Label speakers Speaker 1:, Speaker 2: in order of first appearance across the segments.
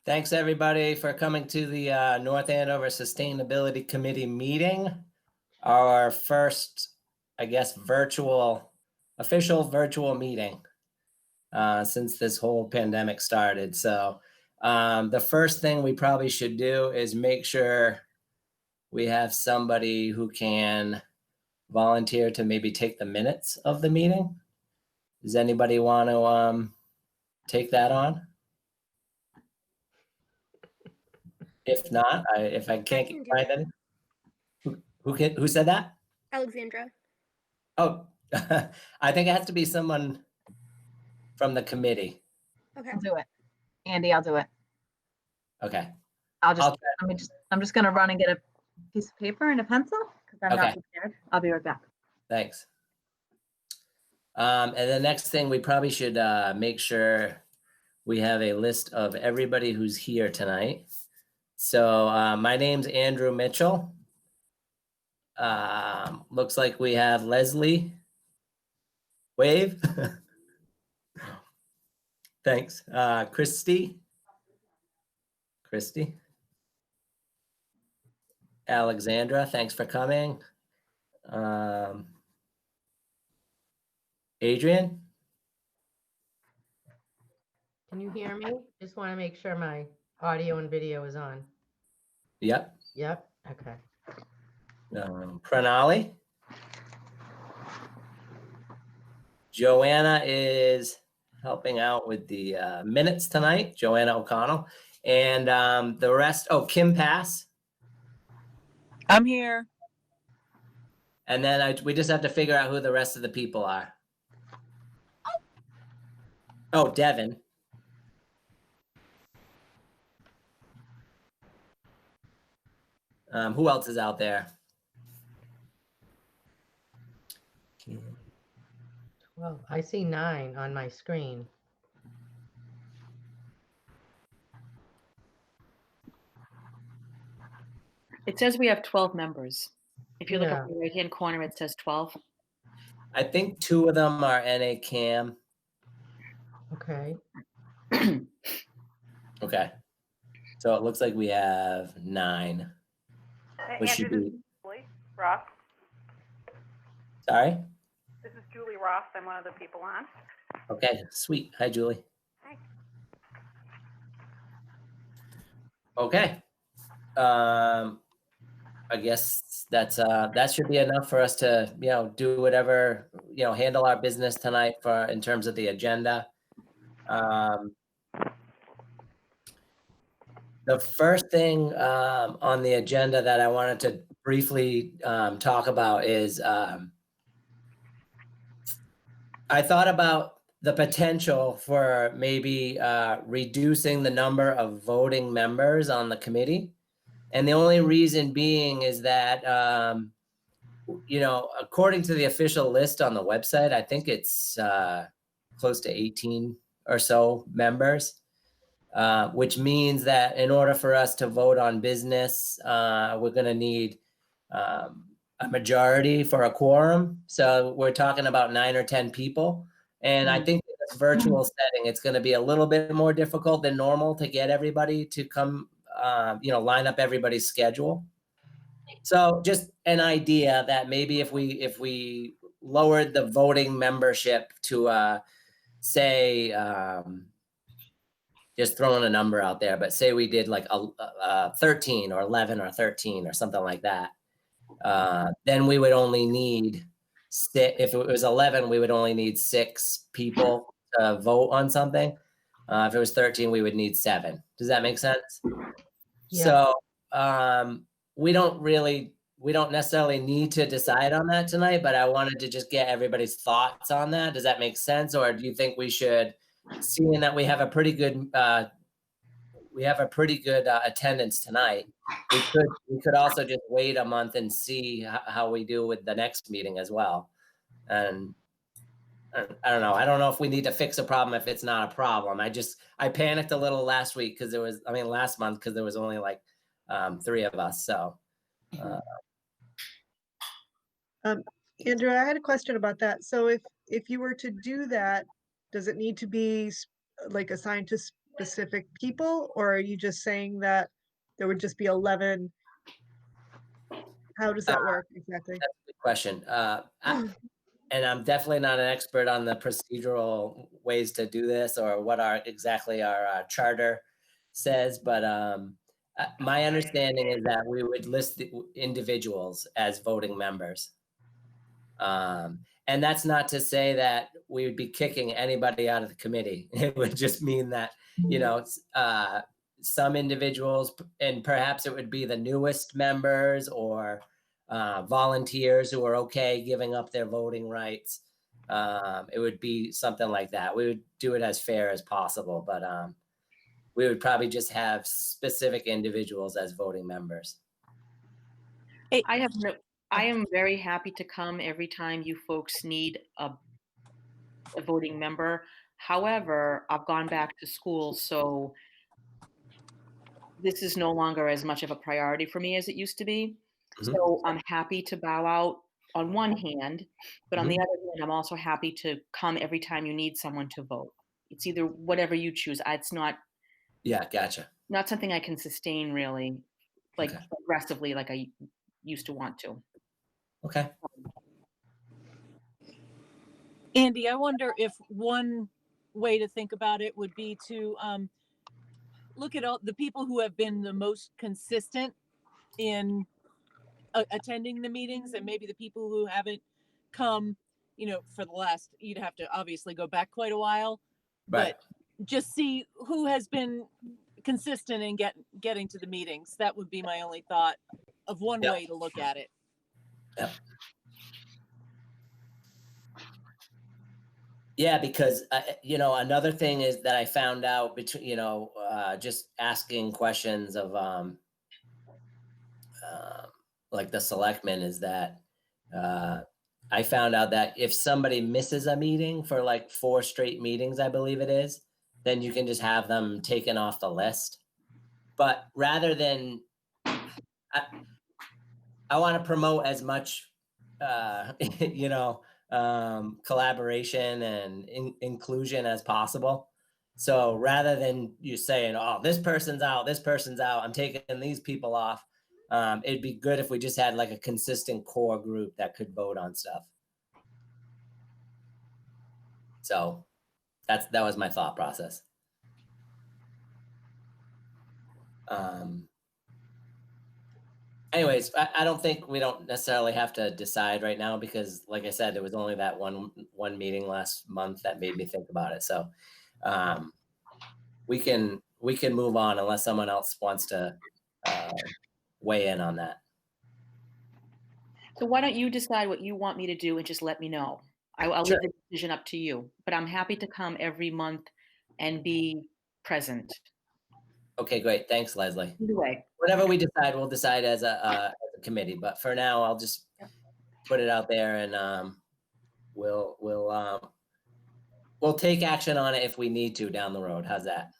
Speaker 1: Thanks, everybody, for coming to the North Andover Sustainability Committee meeting. Our first, I guess, official virtual meeting since this whole pandemic started. So the first thing we probably should do is make sure we have somebody who can volunteer to maybe take the minutes of the meeting. Does anybody want to take that on? If not, if I can't
Speaker 2: can do
Speaker 1: find
Speaker 2: it.
Speaker 1: any, who said that?
Speaker 2: Alexandra.
Speaker 1: Oh, I think it has to be someone from the committee.
Speaker 2: Okay.
Speaker 3: I'll do it. Andy, I'll do it.
Speaker 1: Okay.
Speaker 3: I'm
Speaker 1: Okay.
Speaker 3: just gonna run and get a piece of paper and a pencil because I'm not
Speaker 1: Okay.
Speaker 3: prepared. I'll be right back.
Speaker 1: Thanks. And the next thing, we probably should make sure we have a list of everybody who's here tonight. So my name's Andrew Mitchell. Looks like we have Leslie. Wave. Thanks. Christy. Alexandra, thanks for coming. Adrian.
Speaker 4: Can you hear me? Just want to make sure my audio and video is on.
Speaker 1: Yep.
Speaker 4: Yep. Okay.
Speaker 1: Pranali. Joanna is helping out with the minutes tonight, Joanna O'Connell. And the rest, Kim Pass.
Speaker 5: I'm here.
Speaker 1: And then we just have to figure out who the rest of the people are. Oh, Devin. Who else is out there?
Speaker 4: 12. I see 9 on my screen.
Speaker 5: It says we have 12 members. If you look
Speaker 4: Yeah.
Speaker 5: up in the right-hand corner, it says 12.
Speaker 1: I think 2 of them are NA Cam.
Speaker 4: Okay.
Speaker 1: Okay. So it looks like we have 9. Which should
Speaker 6: Andrew,
Speaker 1: be.
Speaker 6: this is Julie Ross.
Speaker 1: Sorry?
Speaker 6: This is Julie Ross. I'm one of the people on.
Speaker 1: Okay, sweet. Hi, Julie.
Speaker 6: Hi.
Speaker 1: Okay. I guess that should be enough for us to, do whatever, handle our business tonight in terms of the agenda. The first thing on the agenda that I wanted to briefly talk about is I thought about the potential for maybe reducing the number of voting members on the committee. And the only reason being is that, according to the official list on the website, I think it's close to 18 or so members, which means that in order for us to vote on business, we're going to need a majority for a quorum. So we're talking about 9 or 10 people. And I think in this virtual setting, it's going to be a little bit more difficult than normal to get everybody to come, line up everybody's schedule. So just an idea that maybe if we lowered the voting membership to say, just throwing a number out there, but say we did like a 13 or 11 or 13 or something like that, then we would only need if it was 11, we would only need 6 people to vote on something. If it was 13, we would need 7. Does that make sense?
Speaker 4: Yeah.
Speaker 1: So we don't necessarily need to decide on that tonight, but I wanted to just get everybody's thoughts on that. Does that make sense? Or do you think we should, seeing that we have a pretty good attendance tonight, we could also just wait a month and see how we do with the next meeting as well. And I don't know. I don't know if we need to fix a problem if it's not a problem. I panicked a little last month because there was only like 3 of us. So.
Speaker 7: Andrew, I had a question about that. So if you were to do that, does it need to be like assigned to specific people, or are you just saying that there would just be 11? How does that work exactly?
Speaker 1: That's a good question. And I'm definitely not an expert on the procedural ways to do this or what exactly our charter says, but my understanding is that we would list the individuals as voting members. And that's not to say that we would be kicking anybody out of the committee. It would just mean that, some individuals, and perhaps it would be the newest members or volunteers who are okay giving up their voting rights. It would be something like that. We would do it as fair as possible, but we would probably just have specific individuals as voting members.
Speaker 5: I am very happy to come every time you folks need a voting member. However, I've gone back to school, so this is no longer as much of a priority for me as it used to be.
Speaker 1: Mhm.
Speaker 5: So I'm happy to bow out on one hand, but on the
Speaker 1: Mhm.
Speaker 5: other hand, I'm also happy to come every time you need someone to vote. It's either whatever you choose. It's not
Speaker 1: Yeah, gotcha.
Speaker 5: something I can sustain really, like
Speaker 1: Okay.
Speaker 5: aggressively, like I used to want to.
Speaker 1: Okay.
Speaker 2: Andy, I wonder if one way to think about it would be to look at all the people who have been the most consistent in attending the meetings, and maybe the people who haven't come, for the last, you'd have to obviously go back quite a while,
Speaker 1: Right.
Speaker 2: but just see who has been consistent in getting to the meetings. That would be my only thought of one
Speaker 1: Yeah.
Speaker 2: way to look at it.
Speaker 1: Yep. Yeah, because another thing is that I found out between just asking questions of like the selectmen is that I found out that if somebody misses a meeting for like 4 straight meetings, I believe it is, then you can just have them taken off the list. But rather than I want to promote as much, collaboration and inclusion as possible. So rather than you saying, "Oh, this person's out, I'm taking these people off," it'd be good if we just had like a consistent core group that could vote on stuff. So that was my thought process. Anyways, I don't think we don't necessarily have to decide right now because, like I said, there was only that one meeting last month that made me think about it. So we can move on unless someone else wants to weigh in on that.
Speaker 5: So why don't you decide what you want me to do and just let me know? I'll
Speaker 1: Sure.
Speaker 5: leave the decision up to you, but I'm happy to come every month and be present.
Speaker 1: Okay, great. Thanks, Leslie.
Speaker 5: Either way.
Speaker 1: Whatever we decide, we'll decide as a committee. But for now, I'll just put it out there, and we'll take action on it if we need to down the road. How's that?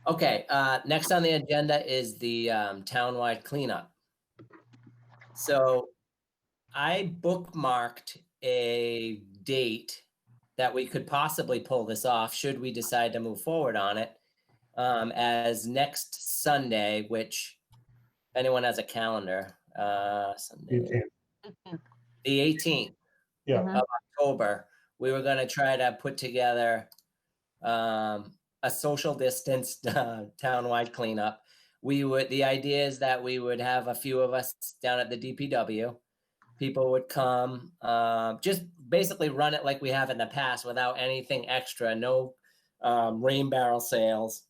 Speaker 1: Okay. Next on the agenda is the townwide cleanup. So I bookmarked a date that we could possibly pull this off should we decide to move forward on it, as next Sunday, which if anyone has a calendar, Sunday, the 18th of October, we were going to try to put together a social distance townwide cleanup. The idea is that we would have a few of us down at the DPW. People would come, just basically run it like we have in the past without anything extra, no rain barrel sales.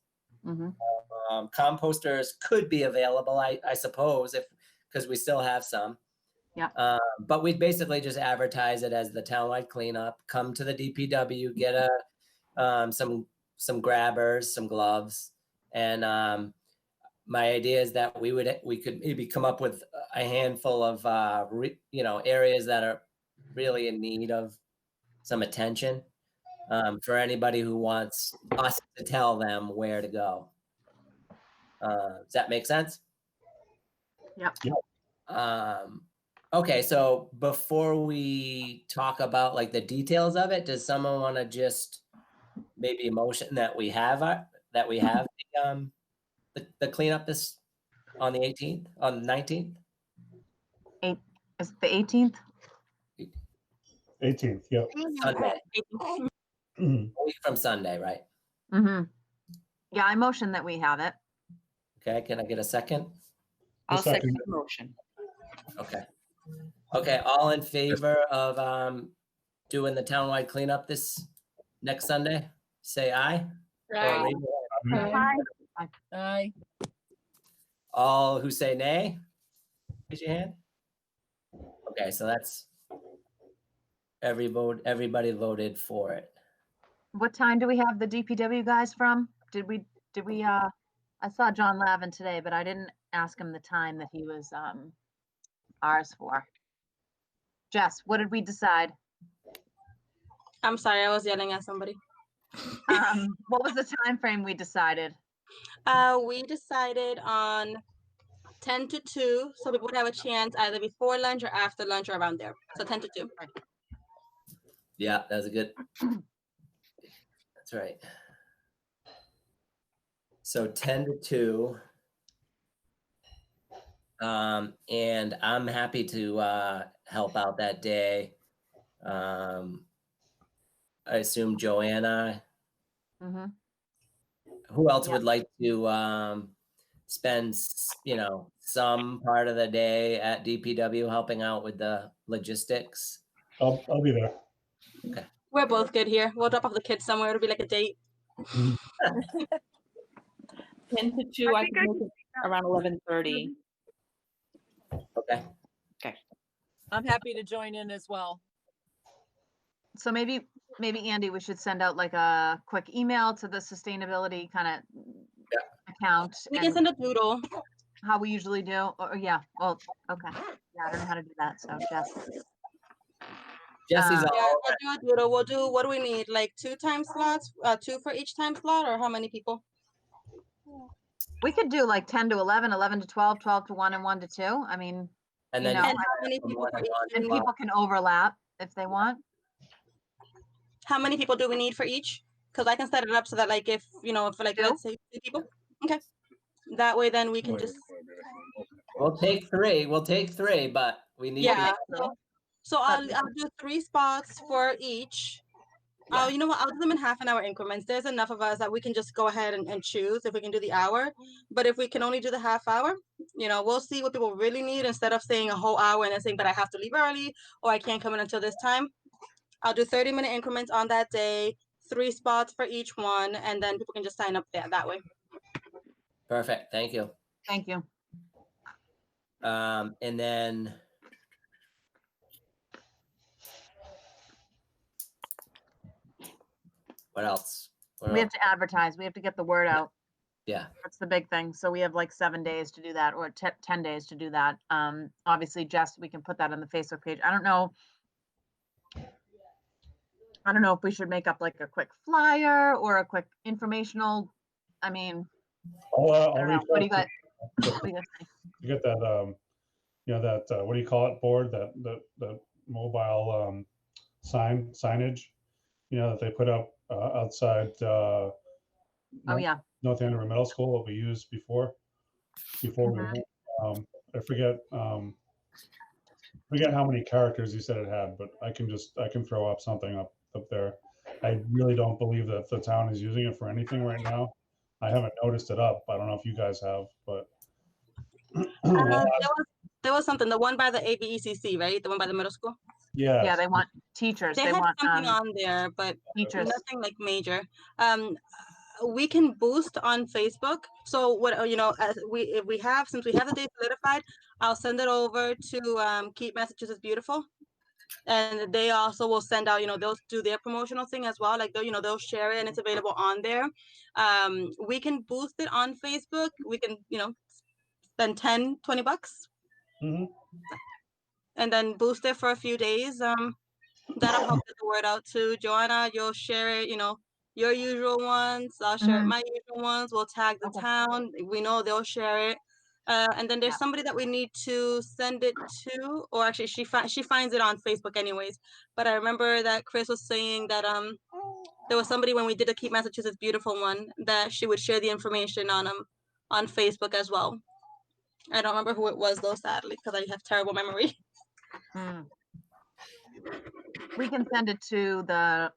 Speaker 1: Composters could be available, I suppose, because we still have some.
Speaker 3: Yeah.
Speaker 1: But we'd basically just advertise it as the townwide cleanup. Come to the DPW, get some grabbers, some gloves, and my idea is that we could maybe come up with a handful of areas that are really in need of some attention, for anybody who wants us to tell them where to go. Does that make sense?
Speaker 3: Yep.
Speaker 1: Okay, so before we talk about like the details of it, does someone want to just maybe a motion that we have the cleanup this on the 18th, on the 19th?
Speaker 3: Is it the 18th?
Speaker 8: 18th, yep.
Speaker 1: Sunday,
Speaker 8: Mhm.
Speaker 1: a week from Sunday, right?
Speaker 3: Mm-hmm. Yeah, I motion that we have it.
Speaker 1: Okay, can I get a second?
Speaker 8: I'll
Speaker 5: I'll second
Speaker 8: second
Speaker 5: the motion.
Speaker 1: Okay. Okay, all in favor of doing the townwide cleanup this next Sunday? Say aye. Or
Speaker 4: Aye.
Speaker 1: raise your hand.
Speaker 6: Hi.
Speaker 2: Aye.
Speaker 1: All who say nay, raise your hand. Okay, so that's everybody voted for it.
Speaker 3: What time do we have the DPW guys from? Did we, I saw John Lavin today, but I didn't ask him the time that he was, ours for. Jess, what did we decide?
Speaker 9: I'm sorry, I was yelling at somebody.
Speaker 3: What was the time frame we decided?
Speaker 9: We decided on 10 to 2, so people would have a chance either before lunch or after lunch or around there. So 10 to 2.
Speaker 1: Yeah, that's a good. That's right. So 10 to 2. And I'm happy to help out that day. I assume Joanna.
Speaker 3: Mm-hmm.
Speaker 1: Who else
Speaker 3: Yeah.
Speaker 1: would like to spend, some part of the day at DPW helping out with the logistics?
Speaker 8: I'll be there.
Speaker 9: We're both good here. We'll drop off the kids somewhere. It'll be like a date.
Speaker 5: 10 to 2, I
Speaker 6: think
Speaker 5: can
Speaker 6: I
Speaker 5: make it around 11:30.
Speaker 1: Okay.
Speaker 2: I'm happy to join in as well.
Speaker 3: So maybe Andy, we should send out like a quick email to the sustainability kind of account.
Speaker 9: We can
Speaker 3: and
Speaker 9: send a doodle.
Speaker 3: how we usually do, or yeah, well, okay. Yeah, I don't know how to do that, so Jess.
Speaker 1: Jesse's
Speaker 3: Uh,
Speaker 1: all
Speaker 9: Yeah,
Speaker 1: over
Speaker 9: we'll do a doodle. We'll do, what do we need? Like 2 time slots? 2 for each time slot, or how many people?
Speaker 3: We could do like 10 to 11, 11 to 12, 12 to 1, and 1 to 2. I mean,
Speaker 1: And
Speaker 3: you
Speaker 1: then
Speaker 3: know,
Speaker 1: you
Speaker 9: And
Speaker 1: can
Speaker 9: how many
Speaker 1: have
Speaker 9: people
Speaker 1: more
Speaker 9: for
Speaker 1: than
Speaker 9: each
Speaker 1: one
Speaker 9: do we
Speaker 3: and
Speaker 9: need?
Speaker 3: people can overlap if they want.
Speaker 9: How many people do we need for each? Because I can set it up so that like if, if like,
Speaker 3: 2?
Speaker 9: let's say 2 people. Okay. That way then we can just,
Speaker 1: We'll take 3. We'll take 3, but we need
Speaker 9: yeah.
Speaker 1: to.
Speaker 9: So I'll do 3 spots for each.
Speaker 1: Yeah.
Speaker 9: You know what? I'll do them in half-an-hour increments. There's enough of us that we can just go ahead and choose if we can do the hour. But if we can only do the half hour, we'll see what people really need instead of saying a whole hour and then saying, but I have to leave early or I can't come in until this time. I'll do 30-minute increments on that day, 3 spots for each one, and then people can just sign up that way.
Speaker 1: Perfect. Thank you.
Speaker 3: Thank you.
Speaker 1: And then what else?
Speaker 3: We have to advertise. We have to get the word out.
Speaker 1: Yeah.
Speaker 3: That's the big thing. So we have like 7 days to do that, or 10 days to do that. Obviously, Jess, we can put that on the Facebook page. I don't know if we should make up like a quick flyer or a quick informational. I mean,
Speaker 8: I'll
Speaker 3: I don't know.
Speaker 8: reach
Speaker 3: What do
Speaker 8: out
Speaker 3: you got?
Speaker 8: to
Speaker 3: What do you guys think?
Speaker 8: get that, that, what do you call it, board, that mobile signage, that they put up outside
Speaker 3: Oh, yeah.
Speaker 8: North Andover Middle School, what we used before we
Speaker 3: Mhm.
Speaker 8: I forget how many characters you said it had, but I can throw up something up there. I really don't believe that the town is using it for anything right now. I haven't noticed it up. I don't know if you guys have, but
Speaker 9: There was something, the one by the ABECC, right? The one by the middle school.
Speaker 8: yeah,
Speaker 3: Yeah, they want teachers.
Speaker 9: They
Speaker 3: They
Speaker 9: had
Speaker 3: want
Speaker 9: something on there, but
Speaker 3: teachers.
Speaker 9: nothing like major. We can boost on Facebook. So what if we have since we have the date solidified, I'll send it over to Keep Massachusetts Beautiful, and they also will send out. They'll do their promotional thing as well. Like they'll share it and it's available on there. We can boost it on Facebook. We can spend $10-20,
Speaker 8: Mhm.
Speaker 9: and then boost it for a few days. That'll help get the word out to Joanna. You'll share it, your usual ones. I'll share
Speaker 3: Mhm.
Speaker 9: my usual ones. We'll tag the
Speaker 3: Okay.
Speaker 9: town. We know they'll share it. And then there's
Speaker 3: Yeah.
Speaker 9: somebody that we need to send it to, or actually she finds it on Facebook anyways. But I remember that Chris was saying that there was somebody when we did the Keep Massachusetts Beautiful one that she would share the information on Facebook as well. I don't remember who it was though, sadly, because I have terrible memory.
Speaker 3: Mm. We can send it to the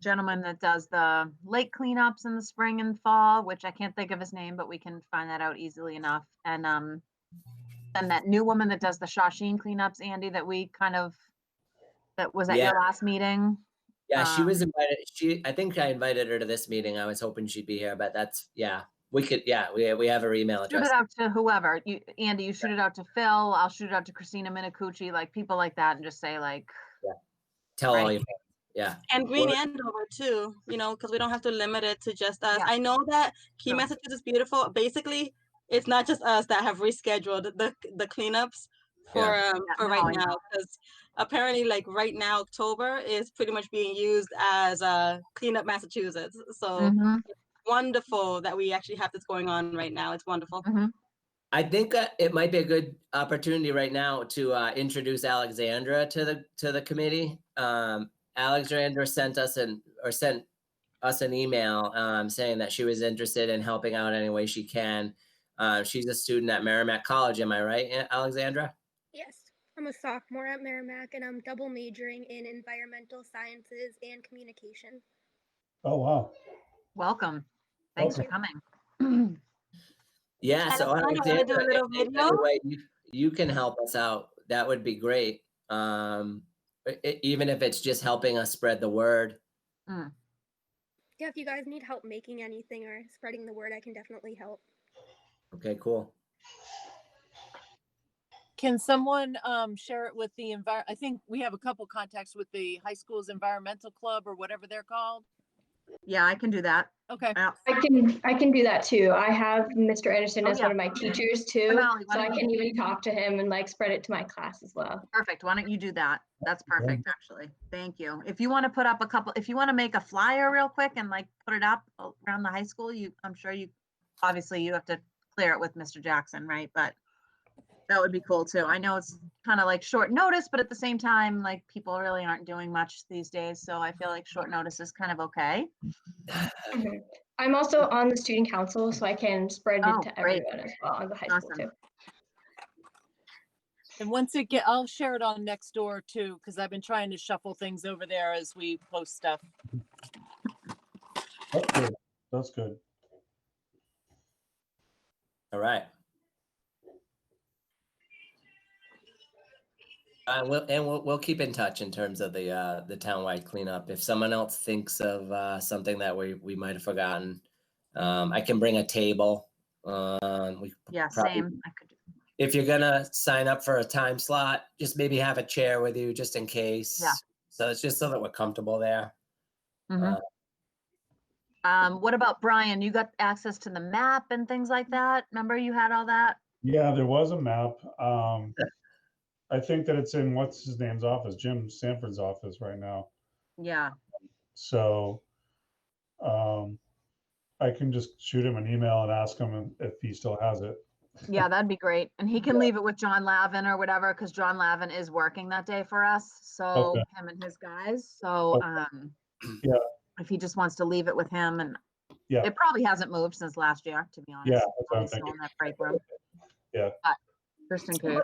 Speaker 3: gentleman that does the lake cleanups in the spring and fall, which I can't think of his name, but we can find that out easily enough. And that new woman that does the Shawshene cleanups, Andy, that was at
Speaker 1: Yeah.
Speaker 3: your last meeting.
Speaker 1: Yeah, she was invited. I think I invited her to this meeting. I was hoping she'd be here, but we have her email
Speaker 3: Shoot
Speaker 1: address.
Speaker 3: it out to whoever. Andy, you shoot it out to Phil. I'll shoot it out to Christina Minicucci, like people like that, and just say like,
Speaker 1: Tell all
Speaker 3: right.
Speaker 1: your friends. Yeah.
Speaker 9: And Green
Speaker 1: Well,
Speaker 9: Andover too, because we don't have to limit it to just us.
Speaker 3: Yeah.
Speaker 9: I know that Key
Speaker 3: Sure.
Speaker 9: Massachusetts Beautiful, basically, it's not just us that have rescheduled the cleanups for right
Speaker 3: I
Speaker 9: now,
Speaker 3: know.
Speaker 9: because apparently, like right now, October is pretty much being used as Cleanup Massachusetts. So
Speaker 3: Mhm,
Speaker 9: wonderful that we actually have this going on right now. It's wonderful.
Speaker 3: mhm.
Speaker 1: I think it might be a good opportunity right now to introduce Alexandra to the committee. Alexandra sent us an email saying that she was interested in helping out any way she can. She's a student at Merrimack College. Am I right, Alexandra?
Speaker 10: Yes, I'm a sophomore at Merrimack and I'm double majoring in environmental sciences and communication.
Speaker 8: Oh, wow.
Speaker 3: Welcome. Thanks for
Speaker 8: Welcome.
Speaker 3: coming.
Speaker 1: Yeah. So
Speaker 9: Alexandra, wanna do a
Speaker 1: Alexandra,
Speaker 9: little
Speaker 1: if
Speaker 9: video?
Speaker 1: any way you can help us out, that would be great. Even if it's just helping us spread the word.
Speaker 3: Mm.
Speaker 10: Yeah, if you guys need help making anything or spreading the word, I can definitely help.
Speaker 1: Okay, cool.
Speaker 2: Can someone share it with the I think we have a couple contacts with the high school's environmental club or whatever they're called.
Speaker 3: Yeah, I can do that.
Speaker 2: Okay.
Speaker 3: Yeah.
Speaker 11: I can do that too. I have Mr. Anderson
Speaker 3: Oh,
Speaker 11: as
Speaker 3: yeah.
Speaker 11: one of my teachers too,
Speaker 3: Sonali, why
Speaker 11: so I
Speaker 3: don't
Speaker 11: can even talk to him and like spread it to my class as well.
Speaker 3: Perfect. Why don't you do that? That's perfect, actually. Thank you. If you want to put up if you want to make a flyer real quick and like put it up around the high school, I'm sure obviously you have to clear it with Mr. Jackson, right? But that would be cool too. I know it's kind of like short notice, but at the same time, like people really aren't doing much these days. So I feel like short notice is kind of okay.
Speaker 11: Mhm. I'm also on the student council, so I can spread it to
Speaker 3: great.
Speaker 11: everyone as well on the high school too.
Speaker 2: And I'll share it on Nextdoor too, because I've been trying to shuffle things over there as we post stuff.
Speaker 8: That's good. That's good.
Speaker 1: All right. We'll keep in touch in terms of the townwide cleanup. If someone else thinks of something that we might have forgotten, I can bring a table.
Speaker 3: Same. I could.
Speaker 1: If you're gonna sign up for a time slot, just maybe have a chair with you just in case.
Speaker 3: Yeah.
Speaker 1: So it's just so that we're comfortable there.
Speaker 3: Mhm. What about Brian? You got access to the map and things like that? Remember you had all that?
Speaker 8: Yeah, there was a map. I think that it's in what's his name's office, Jim Sanford's office right now.
Speaker 3: Yeah.
Speaker 8: So I can just shoot him an email and ask him if he still has it.
Speaker 3: Yeah, that'd be great. And he can leave it with John Lavin or whatever, because John Lavin is working that day for us. So
Speaker 8: Okay.
Speaker 3: him and his guys. So
Speaker 8: Yeah.
Speaker 3: if he just wants to leave it with him, and
Speaker 8: Yeah.
Speaker 3: it probably hasn't moved since last year, to be honest.
Speaker 8: Yeah, that's what I'm
Speaker 3: It's still
Speaker 8: thinking.
Speaker 3: in that break room.
Speaker 8: Yeah.
Speaker 3: But just in case.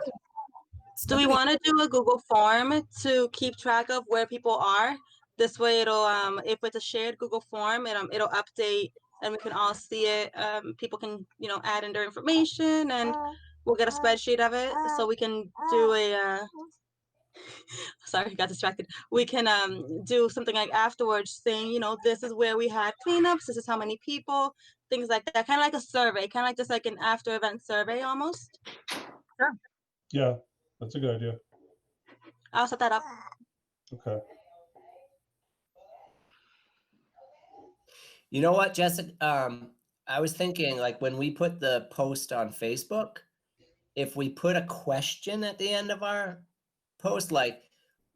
Speaker 9: Do we want to do a Google form to keep track of where people are? This way it'll if it's a shared Google form, it'll update and we can all see it. People can, add in their information and we'll get a spreadsheet of it so we can do a sorry, got distracted. We can do something like afterwards saying, this is where we had cleanups, this is how many people, things like that. Kind of like a survey, kind of like just like an after event survey almost.
Speaker 3: Sure.
Speaker 8: Yeah, that's a good idea.
Speaker 9: I'll set that up.
Speaker 8: Okay.
Speaker 1: You know what, Jessica? I was thinking, like, when we put the post on Facebook, if we put a question at the end of our post, like,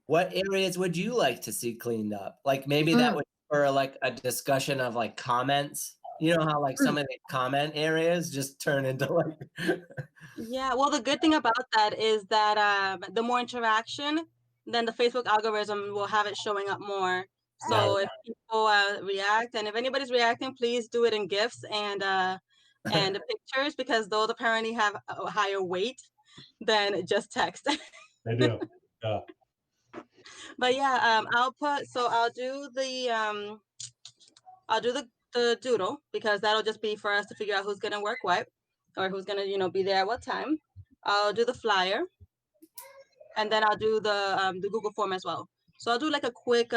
Speaker 1: what areas would you like to see cleaned up? Like, maybe that would for like a discussion of like comments. You know how like some of the comment areas just turn into like.
Speaker 9: Yeah, well, the good thing about that is that the more interaction, then the Facebook algorithm will have it showing up more. So if people react, and if anybody's reacting, please do it in GIFs and and pictures, because those apparently have a higher weight than just text.
Speaker 8: They do. Yeah.
Speaker 9: But yeah, I'll do the doodle, because that'll just be for us to figure out who's gonna work what, or who's gonna, be there at what time. I'll do the flyer, and then I'll do the Google form as well. So I'll do like a quick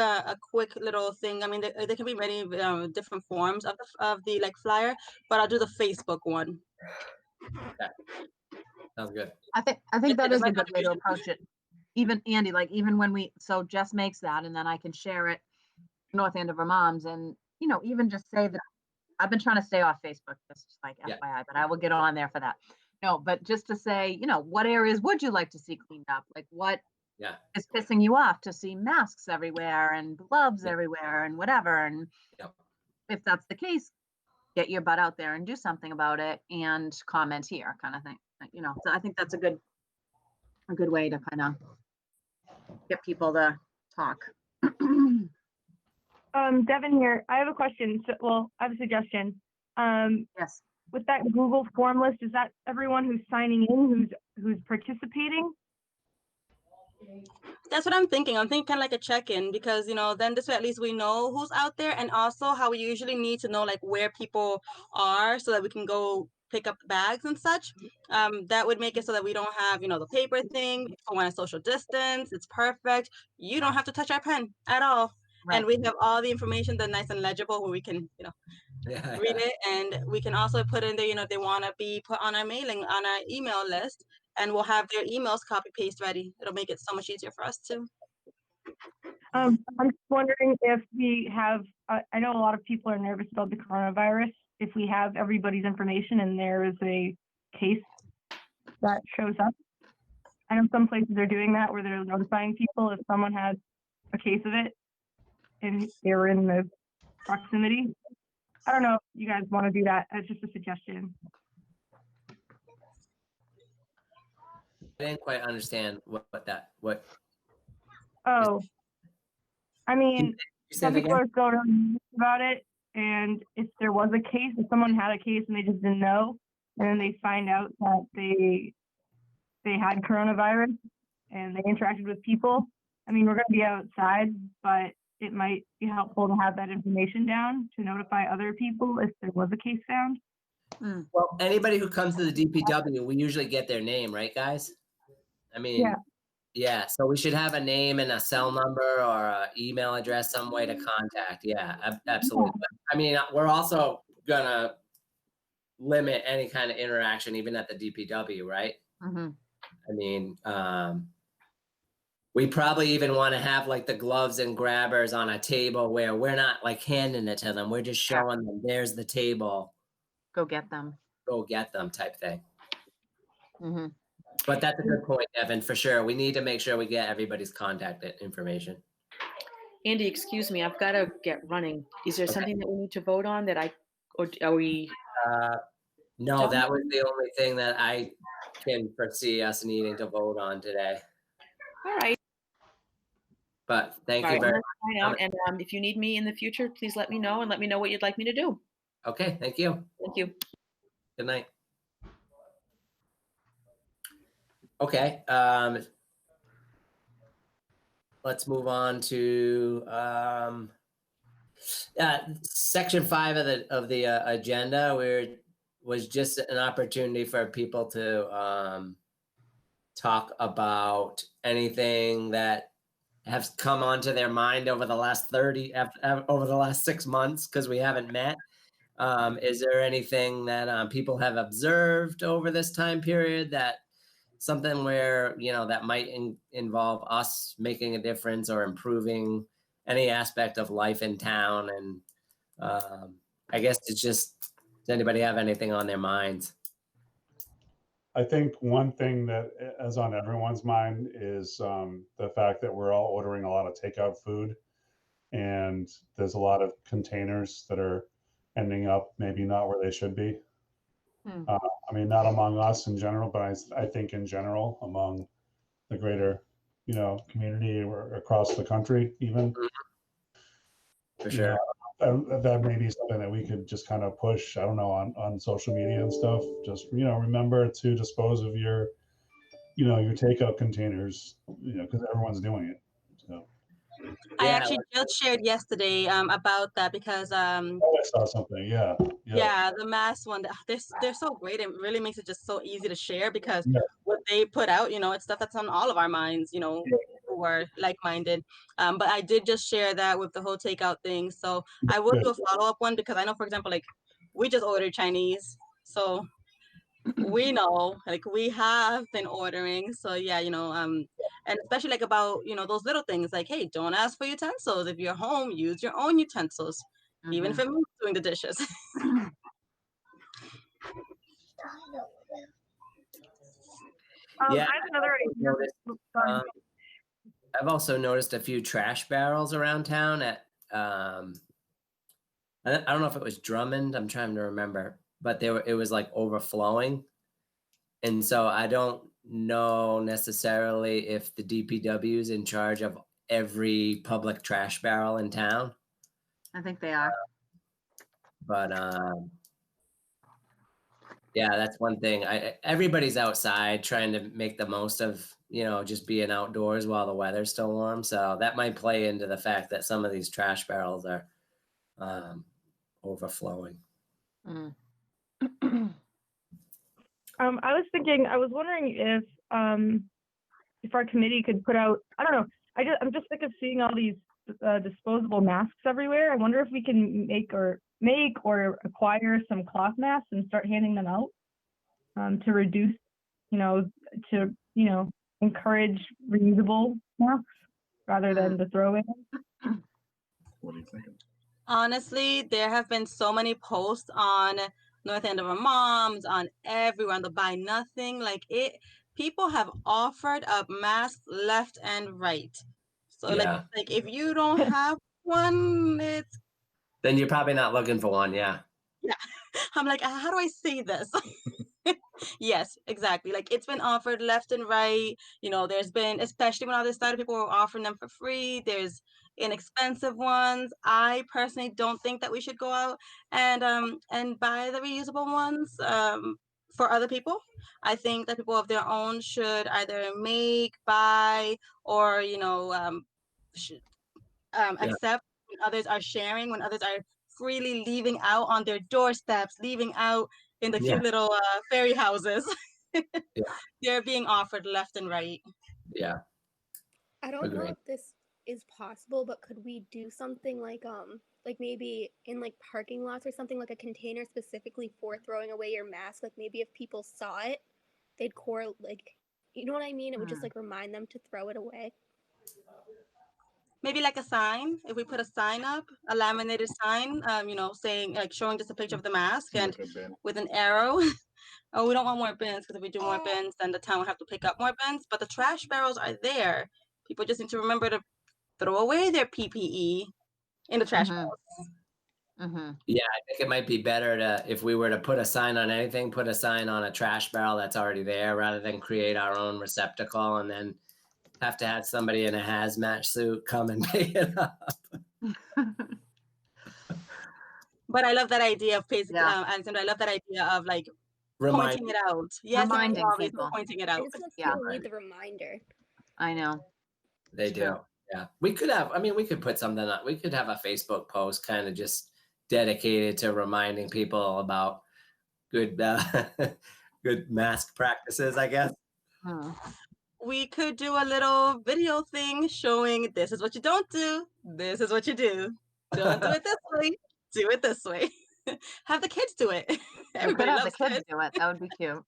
Speaker 9: little thing. I mean, there can be many different forms of the like flyer, but I'll do the Facebook one.
Speaker 1: Sounds good.
Speaker 3: I think that is a good way to approach it. Even Andy, like even when so Jess makes that and then I can share it North Andover moms and, even just say that I've been trying to stay off Facebook, just like FYI, but I will get on there for that. No, but just to say, what areas would you like to see cleaned up? Like what is pissing you off to see masks everywhere and gloves everywhere and whatever. And if that's the case, get your butt out there and do something about it and comment here kind of thing. So I think that's a good way to kind of get people to talk.
Speaker 12: Devin here. I have a question. I have a suggestion.
Speaker 3: Yes.
Speaker 12: With that Google form list, is that everyone who's signing in, who's participating?
Speaker 9: That's what I'm thinking. I'm thinking kind of like a check-in, because then this way at least we know who's out there, and also how we usually need to know like where people are so that we can go pick up bags and such. That would make it so that we don't have the paper thing. People want to social distance. It's perfect. You don't have to touch our pen at all. Right. And we have all the information that's nice and legible where we can read it, and we can also put in there if they want to be put on our email list, and we'll have their emails copy paste ready. It'll make it so much easier for us too.
Speaker 12: I'm just wondering if we have, I know a lot of people are nervous about the coronavirus. If we have everybody's information and there is a case that shows up. I know some places are doing that where they're notifying people if someone has a case of it and they're in the proximity. I don't know if you guys want to do that. It's just a suggestion.
Speaker 1: I didn't quite understand what.
Speaker 12: Oh, I mean, some people are still about it, and if there was a case, if someone had a case and they just didn't know, and then they find out that they had coronavirus and they interacted with people. I mean, we're going to be outside, but it might be helpful to have that information down to notify other people if there was a case found.
Speaker 1: Well, anybody who comes to the DPW, we usually get their name, right, guys? I mean, yeah. So we should have a name and a cell number or an email address, some way to contact. Yeah, absolutely. I mean, we're also gonna limit any kind of interaction, even at the DPW, right?
Speaker 3: Mm-hmm.
Speaker 1: I mean, we probably even want to have like the gloves and grabbers on a table where we're not like handing it to them. We're just showing them, there's the table.
Speaker 3: Go get them.
Speaker 1: Go get them type thing.
Speaker 3: Mm-hmm.
Speaker 1: But that's a good point, Evan, for sure. We need to make sure we get everybody's contact information.
Speaker 5: Andy, excuse me, I've got to get running. Is there something that we need to vote on or are we?
Speaker 1: No, that was the only thing that I can foresee us needing to vote on today.
Speaker 5: All right.
Speaker 1: But thank you very much.
Speaker 5: And if you need me in the future, please let me know and let me know what you'd like me to do.
Speaker 1: Okay, thank you.
Speaker 5: Thank you.
Speaker 1: Good night. Okay, let's move on to section 5 of the agenda, where was just an opportunity for people to talk about anything that has come onto their mind over the last over the last 6 months, because we haven't met. Is there anything that people have observed over this time period, that something where, that might involve us making a difference or improving any aspect of life in town? And I guess it's just, does anybody have anything on their minds?
Speaker 8: I think one thing that is on everyone's mind is the fact that we're all ordering a lot of takeout food, and there's a lot of containers that are ending up maybe not where they should be. I mean, not among us in general, but I think in general among the greater, community or across the country even.
Speaker 1: For
Speaker 8: you
Speaker 1: sure.
Speaker 8: know, that may be something that we could just kind of push, I don't know, on social media and stuff. Just, you know, remember to dispose of your, you know, your takeout containers, you know, because everyone's doing it. So
Speaker 9: I
Speaker 1: Yeah,
Speaker 9: actually just shared yesterday about that because
Speaker 8: I saw something. Yeah.
Speaker 9: yeah, the mass one, they're so great. It really makes it just so easy to share because
Speaker 8: Yeah.
Speaker 9: what they put out, you know, it's stuff that's on all of our minds, you know, who are like-minded. But I did just share that with the whole takeout thing. So I will do a follow-up one because I know, for example, like we just ordered Chinese. So we know, like we have been ordering. So yeah, you know, and especially like about, you know, those little things like, hey, don't ask for utensils. If you're home, use your own utensils, even if it means doing the dishes.
Speaker 1: Yeah,
Speaker 12: I have another idea.
Speaker 1: I've also noticed a few trash barrels around town at I don't know if it was Drummond, I'm trying to remember, but it was like overflowing. And so I don't know necessarily if the DPW is in charge of every public trash barrel in town,
Speaker 3: I think they are.
Speaker 1: but yeah, that's one thing. Everybody's outside trying to make the most of, you know, just being outdoors while the weather's still warm. So that might play into the fact that some of these trash barrels are overflowing.
Speaker 12: I was wondering if our committee could put out, I don't know, I'm just sick of seeing all these disposable masks everywhere. I wonder if we can make or acquire some cloth masks and start handing them out to reduce, to encourage reusable masks rather than the throwaway ones.
Speaker 13: What are you thinking?
Speaker 9: Honestly, there have been so many posts on North Andover Moms, on everyone, the Buy Nothing, like it, people have offered up masks left and right. So
Speaker 1: Yeah.
Speaker 9: like if you don't have one, it's
Speaker 1: Then you're probably not looking for one. Yeah.
Speaker 9: yeah. I'm like, how do I say this? Yes, exactly. Like it's been offered left and right. You know, there's been, especially when all this started, people were offering them for free. There's inexpensive ones. I personally don't think that we should go out and buy the reusable ones for other people. I think that people of their own should either make, buy, or should, accept when others are sharing, when others are freely leaving out on their doorsteps, leaving out in the cute little fairy houses. They're being offered left and right.
Speaker 1: Yeah.
Speaker 10: I don't know if this is possible, but could we do something like maybe in like parking lots or something, like a container specifically for throwing away your mask? Like maybe if people saw it, they'd like, you know what I mean? It would just like remind them to throw it away.
Speaker 9: Maybe like a sign, if we put a sign up, a laminated sign, saying, like showing just a picture of the mask and with an arrow. Oh, we don't want more bins because if we do more bins, then the town will have to pick up more bins. But the trash barrels are there. People just need to remember to throw away their PPE in the trash barrels.
Speaker 1: Yeah, I think it might be better to, if we were to put a sign on anything, put a sign on a trash barrel that's already there rather than create our own receptacle and then have to have somebody in a hazmat suit come and pick it up.
Speaker 9: But I love that idea of basically, Alexander, I love that idea of like pointing it out. Yes,
Speaker 3: reminding
Speaker 9: obviously
Speaker 3: people.
Speaker 9: pointing it out.
Speaker 10: I just feel like people need the reminder.
Speaker 3: I know.
Speaker 1: They do. Yeah. We could have, we could put something up. We could have a Facebook post kind of just dedicated to reminding people about good, good mask practices, I guess.
Speaker 9: We could do a little video thing showing this is what you don't do. This is what you do. Don't do it this way. Do it this way. Have the kids do it. Everybody
Speaker 3: have
Speaker 9: loves
Speaker 3: the kids do it. That would be cute.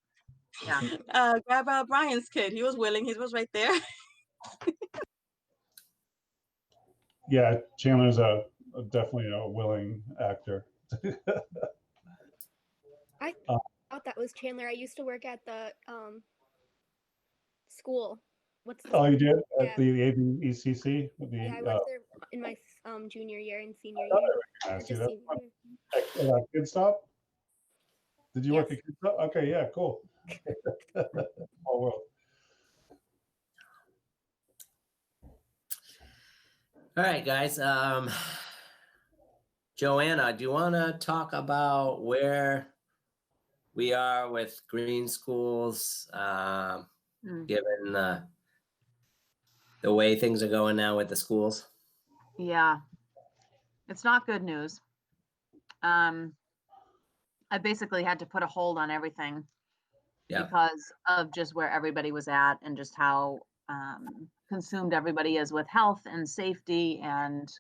Speaker 3: Yeah.
Speaker 9: Grab Brian's kid. He was willing. He was right there.
Speaker 8: Yeah, Chandler's definitely a willing actor.
Speaker 10: I thought that was Chandler. I used to work at the school. What's the
Speaker 8: Oh, you did at
Speaker 10: yeah.
Speaker 8: the ABECC?
Speaker 10: Yeah, I worked there in my junior year and senior
Speaker 8: I
Speaker 10: year.
Speaker 8: see that. Kid Stop? Did you work at Kid Stop? Okay, yeah, cool. Small world.
Speaker 1: All right, guys. Joanna, do you want to talk about where we are with green schools, given the way things are going now with the schools?
Speaker 3: Yeah, it's not good news. I basically had to put a hold on everything because of just where everybody was at and just how consumed everybody is with health and safety. And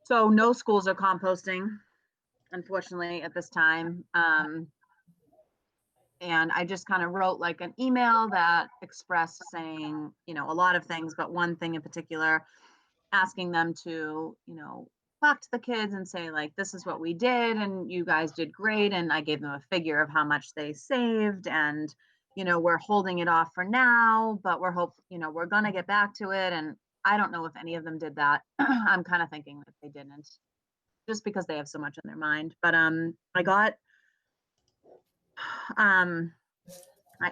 Speaker 3: so no schools are composting, unfortunately, at this time. And I just kind of wrote like an email that expressed saying, you know, a lot of things, but one thing in particular, asking them to, you know, talk to the kids and say like, this is what we did and you guys did great. And I gave them a figure of how much they saved, and, you know, we're holding it off for now, but you know, we're going to get back to it. And I don't know if any of them did that. I'm kind of thinking that they didn't, just because they have so much in their mind. But I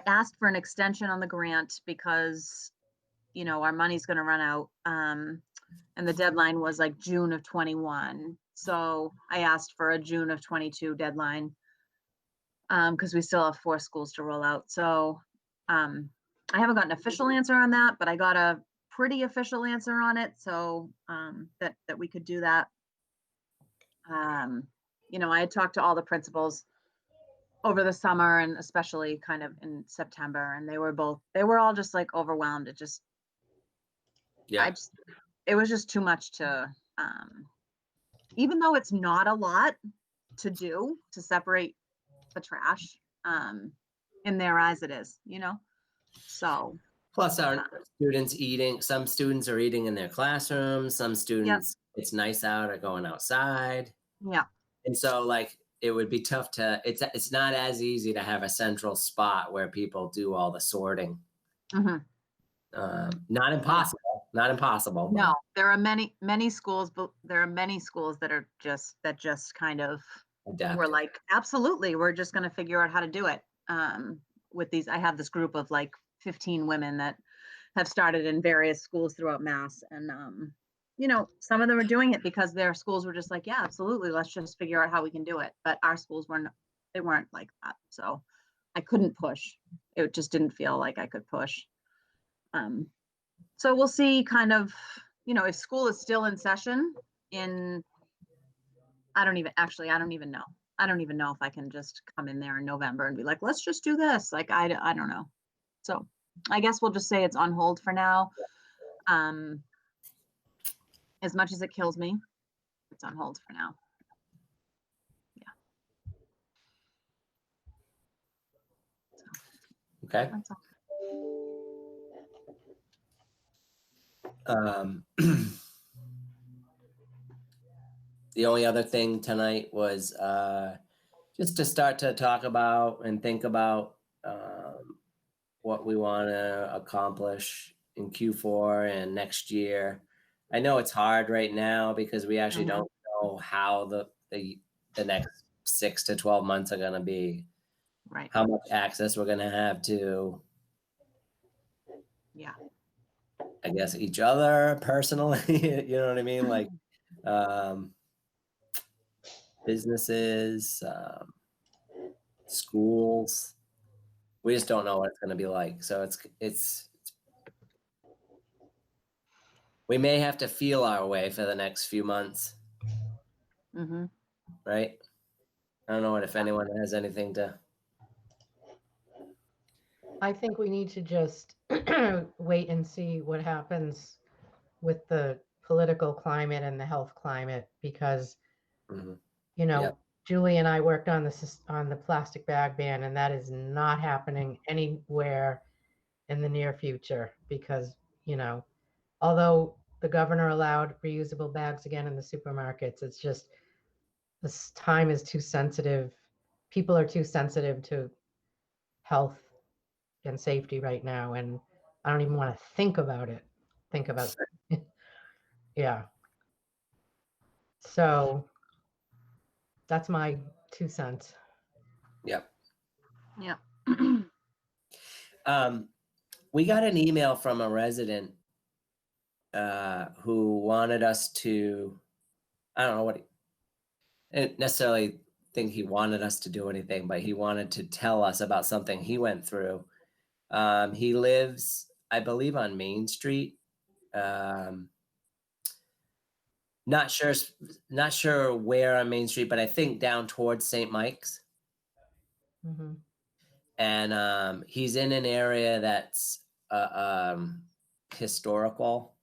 Speaker 3: asked for an extension on the grant because, you know, our money's going to run out. And the deadline was like June of 21. So I asked for a June of 22 deadline because we still have 4 schools to roll out. So I haven't got an official answer on that, but I got a pretty official answer on it. So that we could do that. You know, I had talked to all the principals over the summer and especially kind of in September, and they were all just like overwhelmed. It just, it was just too much to, even though it's not a lot to do to separate the trash, in their eyes it is, you know? So.
Speaker 1: Plus our students eating, some students are eating in their classrooms, some students, it's nice out or going outside.
Speaker 3: Yeah.
Speaker 1: And so like, it would be tough to, it's not as easy to have a central spot where people do all the sorting.
Speaker 3: Mm-hmm.
Speaker 1: Not impossible, not impossible.
Speaker 3: No, there are many schools, but there are many schools that are just kind of were like, absolutely, we're just going to figure out how to do it. With these, I have this group of like 15 women that have started in various schools throughout Mass, and you know, some of them are doing it because their schools were just like, yeah, absolutely, let's just figure out how we can do it. But our schools weren't like that, so I couldn't push. It just didn't feel like I could push. So we'll see kind of, you know, if school is still in session in, I don't even know. I don't even know if I can just come in there in November and be like, let's just do this. Like, I don't know. So I guess we'll just say it's on hold for now. As much as it kills me, it's on hold for now. Yeah.
Speaker 1: Okay.
Speaker 3: That's all.
Speaker 1: The only other thing tonight was just to start to talk about and think about what we want to accomplish in Q4 and next year. I know it's hard right now because we actually don't know how the next 6 to 12 months are going to be.
Speaker 3: Right.
Speaker 1: How much access we're going to have to, I guess, each other personally. You know what I mean? Like businesses, schools. We just don't know what it's going to be like. So it's we may have to feel our way for the next few months.
Speaker 3: Mm-hmm.
Speaker 1: Right? I don't know if anyone has anything to.
Speaker 4: I think we need to just wait and see what happens with the political climate and the health climate, because, you know, Julie and I worked on the plastic bag ban, and that is not happening anywhere in the near future because, you know, although the governor allowed reusable bags again in the supermarkets, it's just this time is too sensitive. People are too sensitive to health and safety right now, and I don't even want to think about it. Yeah. So that's my 2 cents.
Speaker 1: Yep.
Speaker 3: Yep.
Speaker 1: We got an email from a resident who wanted us to, I don't know didn't necessarily think he wanted us to do anything, but he wanted to tell us about something he went through. He lives, I believe, on Main Street. Not sure where on Main Street, but I think down towards St. Mike's.
Speaker 4: Mm-hmm.
Speaker 1: And he's in an area that's historical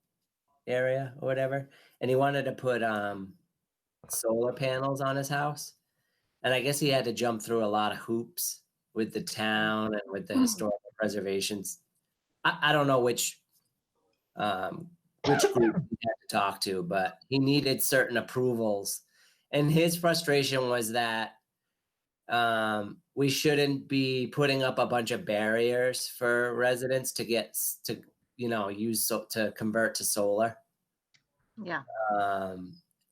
Speaker 1: area or whatever, and he wanted to put solar panels on his house, and I guess he had to jump through a lot of hoops with the town and with the historical preservations. I don't know which group he had to talk to, but he needed certain approvals, and his frustration was that we shouldn't be putting up a bunch of barriers for residents to get to, to convert to solar.
Speaker 3: Yeah.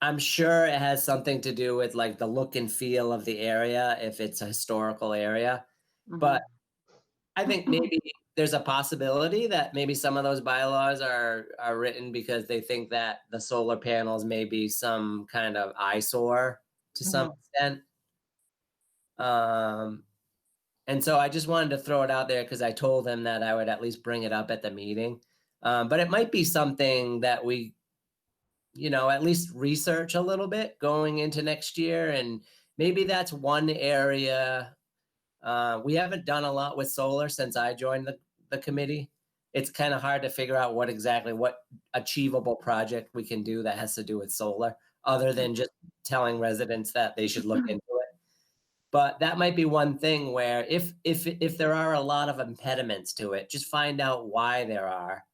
Speaker 1: I'm sure it has something to do with like the look and feel of the area if it's a historical area. But I think maybe there's a possibility that maybe some of those bylaws are written because they think that the solar panels may be some kind of eyesore to some extent. And so I just wanted to throw it out there because I told him that I would at least bring it up at the meeting. But it might be something that we, at least research a little bit going into next year. And maybe that's one area. We haven't done a lot with solar since I joined the committee. It's kind of hard to figure out what achievable project we can do that has to do with solar, other than just telling residents that they should look into it. But that might be one thing where if there are a lot of impediments to it, just find out why there are.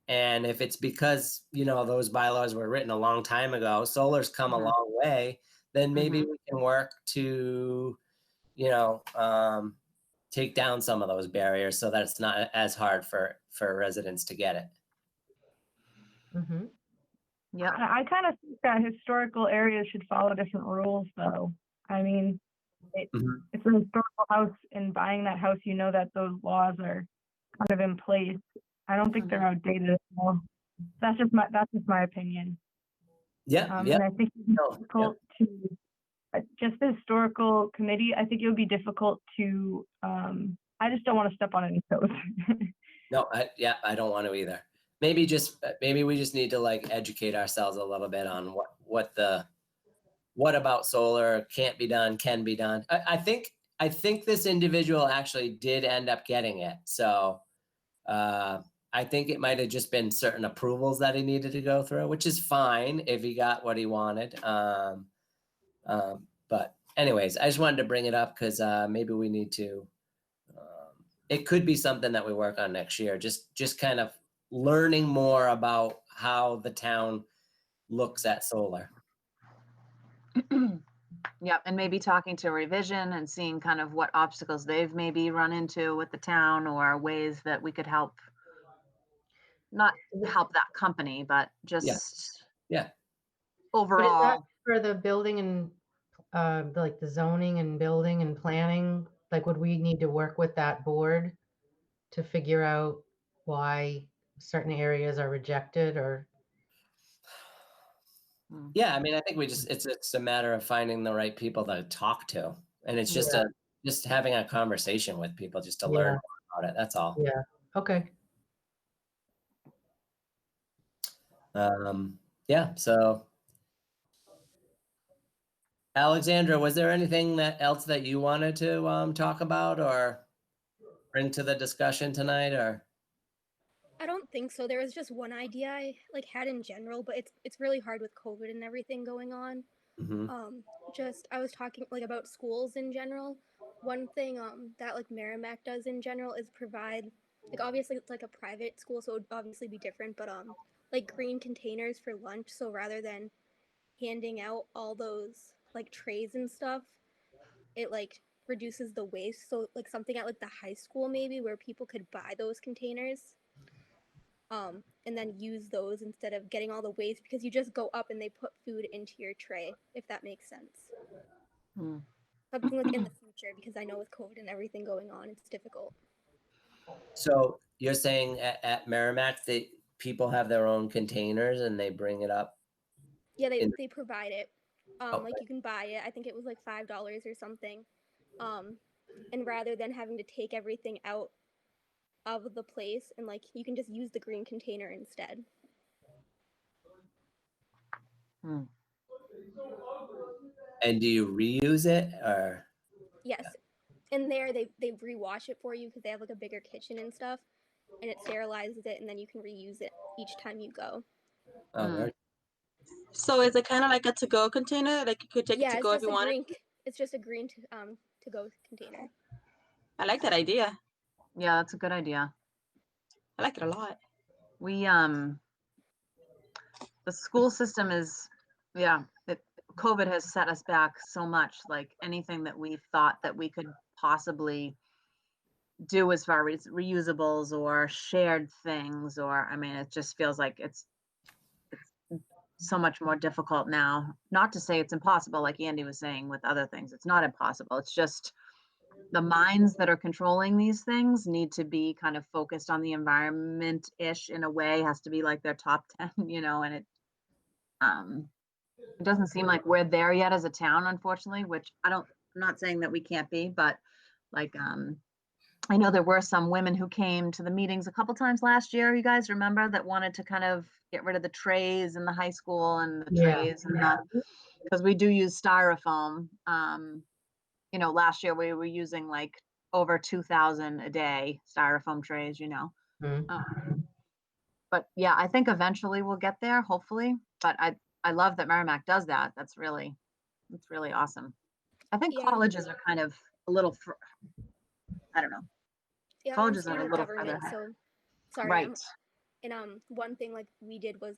Speaker 1: And if it's because, those bylaws were written a long time ago, solar's come a long way, then maybe we can work to, take down some of those barriers so that it's not as hard for residents to get it.
Speaker 4: Mm-hmm.
Speaker 3: Yeah.
Speaker 12: I kind of think that historical areas should follow different rules, though. I mean, it's a historical house, and buying that house, that those laws are kind of in place. I don't think they're outdated. Well, that's just my opinion.
Speaker 1: Yeah.
Speaker 12: And I think it's difficult to just the historical committee. I think it would be difficult to. I just don't want to step on any toes.
Speaker 1: No, I don't want to either. Maybe we just need to like educate ourselves a little bit on what about solar can't be done, can be done. I think this individual actually did end up getting it. So I think it might have just been certain approvals that he needed to go through, which is fine if he got what he wanted. But anyways, I just wanted to bring it up because maybe we need to. It could be something that we work on next year. Just kind of learning more about how the town looks at solar.
Speaker 3: Yep, and maybe talking to Revision and seeing kind of what obstacles they've maybe run into with the town, or ways that we could help, not help that company, but just overall.
Speaker 4: But is that for the building and like the zoning and building and planning? Like, would we need to work with that board to figure out why certain areas are rejected, or?
Speaker 1: Yeah, I mean, I think it's a matter of finding the right people to talk to, and it's just just having a conversation with people just to learn more about it. That's all.
Speaker 4: Yeah. Okay.
Speaker 1: Yeah. So, Alexandra, was there anything else that you wanted to talk about or bring to the discussion tonight, or?
Speaker 10: I don't think so. There was just one idea I had in general, but it's really hard with COVID and everything going on. Just I was talking about schools in general. One thing that Merrimack does in general is provide obviously it's a private school, so it would obviously be different, but green containers for lunch. So rather than handing out all those trays and stuff, it reduces the waste. So something at the high school maybe where people could buy those containers. And then use those instead of getting all the waste, because you just go up and they put food into your tray, if that makes sense. Something in the future, because I know with COVID and everything going on, it's difficult.
Speaker 1: So you're saying at Merrimack that people have their own containers and they bring it up?
Speaker 10: Yeah, they provide it. Like you can buy it. I think it was like $5 or something. And rather than having to take everything out of the place, and like you can just use the green container instead.
Speaker 1: And do you reuse it or?
Speaker 10: Yes. And there they rewash it for you because they have like a bigger kitchen and stuff, and it sterilizes it, and then you can reuse it each time you go.
Speaker 1: Oh, very
Speaker 9: So is it kind of like a to-go container? Like you could take it to go if you want?
Speaker 10: It's just a green to go container.
Speaker 9: I like that idea.
Speaker 3: Yeah, that's a good idea.
Speaker 9: I like it a lot.
Speaker 3: We the school system is, COVID has set us back so much. Like anything that we thought that we could possibly do as far as reusables or shared things, or I mean, it just feels like it's so much more difficult now. Not to say it's impossible, like Andy was saying with other things. It's not impossible. It's just the minds that are controlling these things need to be kind of focused on the environment-ish in a way, has to be like their top 10, and it doesn't seem like we're there yet as a town, unfortunately, which I'm not saying that we can't be, but like, I know there were some women who came to the meetings a couple times last year, you guys remember, that wanted to kind of get rid of the trays in the high school and the trays and because we do use styrofoam. Last year we were using like over 2,000 a day styrofoam trays, but yeah, I think eventually we'll get there, hopefully. But I love that Merrimack does that. That's really awesome. I think colleges are kind of a little, I don't know.
Speaker 10: Yeah,
Speaker 3: Colleges
Speaker 10: I'm
Speaker 3: are a
Speaker 10: student
Speaker 3: little
Speaker 10: government,
Speaker 3: further.
Speaker 10: so sorry.
Speaker 3: Right.
Speaker 10: And one thing like we did was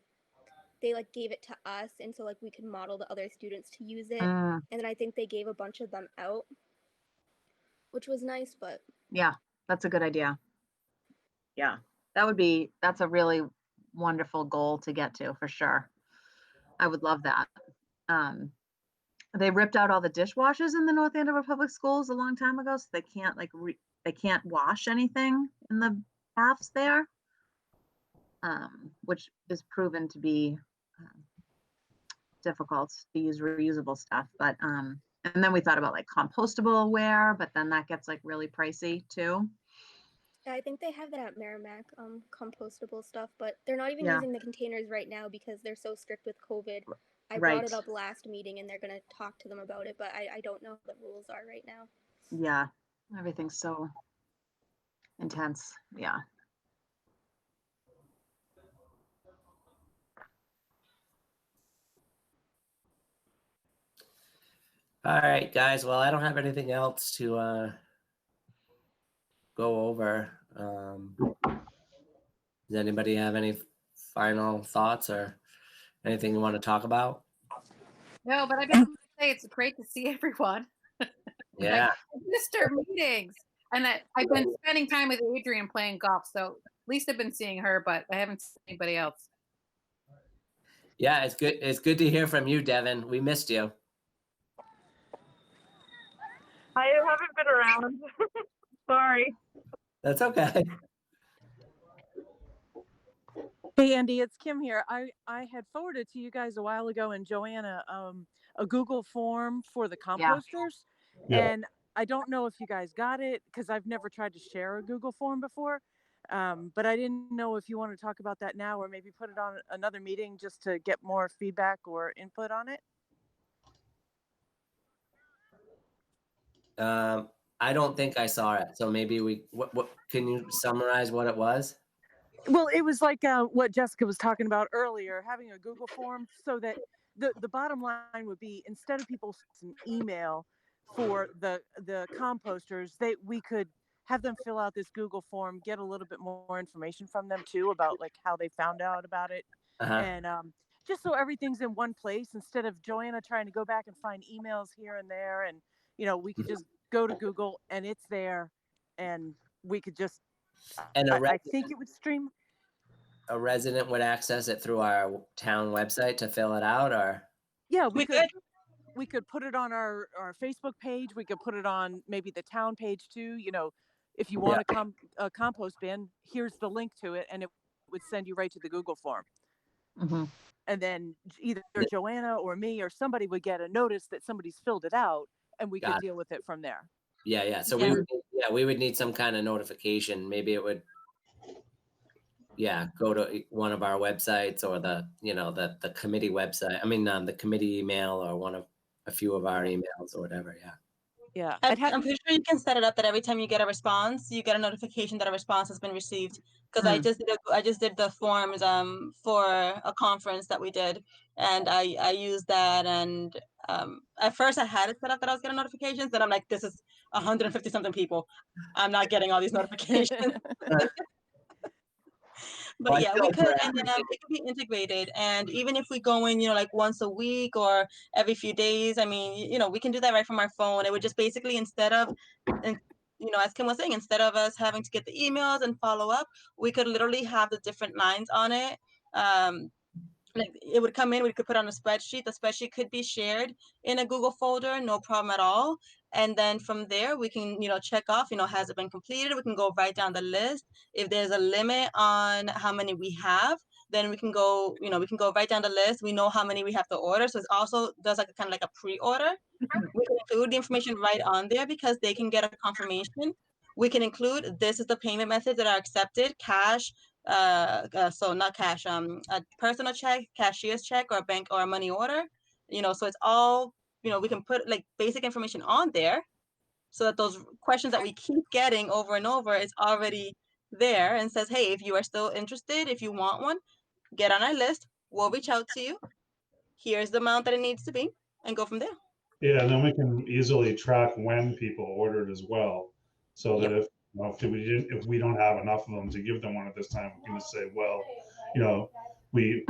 Speaker 10: they like gave it to us, and so like we could model the other students to use it, and then I think they gave a bunch of them out, which was nice. But
Speaker 3: yeah, that's a good idea. Yeah, that's a really wonderful goal to get to for sure. I would love that. They ripped out all the dishwashers in the North Andover Public Schools a long time ago, so they can't they can't wash anything in the baths there, which is proven to be difficult to use reusable stuff. But and then we thought about like compostable ware, but then that gets like really pricey too.
Speaker 10: I think they have that at Merrimack, compostable stuff, but they're not even using the containers right now because they're so strict with COVID. I brought it up last meeting and they're going to talk to them about it, but I don't know what the rules are right now.
Speaker 3: Yeah, everything's so intense. Yeah.
Speaker 1: All right, guys. Well, I don't have anything else to go over. Does anybody have any final thoughts or anything you want to talk about?
Speaker 13: No, but I just want to say it's great to see everyone.
Speaker 1: Yeah.
Speaker 13: I missed our meetings, and that I've been spending time with Adrian playing golf. So at least I've been seeing her, but I haven't seen anybody else.
Speaker 1: Yeah, it's good. It's good to hear from you, Devin. We missed you.
Speaker 12: I haven't been around. Sorry.
Speaker 1: That's okay.
Speaker 2: Hey, Andy, it's Kim here. I had forwarded to you guys a while ago and Joanna a Google form for the composters.
Speaker 8: Yeah.
Speaker 2: And I don't know if you guys got it because I've never tried to share a Google form before. But I didn't know if you want to talk about that now or maybe put it on another meeting just to get more feedback or input on it.
Speaker 1: I don't think I saw it. So maybe what can you summarize what it was?
Speaker 2: Well, it was like what Jessica was talking about earlier, having a Google form so that the bottom line would be instead of people sending an email for the composters, we could have them fill out this Google form, get a little bit more information from them too about like how they found out about it. And just so everything's in one place instead of Joanna trying to go back and find emails here and there. And, we could just go to Google and it's there and we could just,
Speaker 1: And
Speaker 2: I think it would stream.
Speaker 1: A resident would access it through our town website to fill it out, or?
Speaker 2: Yeah, we could put it on our Facebook page. We could put it on maybe the town page too. If you want a compost bin, here's the link to it, and it would send you right to the Google form. And then either Joanna or me or somebody would get a notice that somebody's filled it out, and we could deal with it from there.
Speaker 1: Yeah. So we would need some kind of notification. Maybe it would, go to one of our websites or the committee website. I mean, the committee email or a few of our emails or whatever.
Speaker 2: Yeah.
Speaker 9: I'm pretty sure you can set it up that every time you get a response, you get a notification that a response has been received. Because I just did the forms for a conference that we did, and I used that. And at first I had it set up that I was getting notifications, then I'm like, this is 150 something people. I'm not getting all these notifications. But yeah, we could, and then it could be integrated. And even if we go in, like once a week or every few days, I mean, we can do that right from our phone. It would just basically, instead of, as Kim was saying, instead of us having to get the emails and follow up, we could literally have the different lines on it. Like it would come in, we could put on a spreadsheet. The spreadsheet could be shared in a Google folder, no problem at all. And then from there, we can, check off, has it been completed? We can go right down the list. If there's a limit on how many we have, then we can go, right down the list. We know how many we have to order. So it also does like kind of like a pre-order. We can include the information right on there because they can get a confirmation. We can include, this is the payment methods that are accepted: cash, so not cash, a personal check, cashier's check, or a bank or a money order. So it's all, we can put like basic information on there so that those questions that we keep getting over and over is already there and says, hey, if you are still interested, if you want one, get on our list. We'll reach out to you. Here's the amount that it needs to be, and go from there.
Speaker 8: Yeah, and then we can easily track when people ordered as well, so that if we don't have enough of them to give them one at this time, we can just say, well, we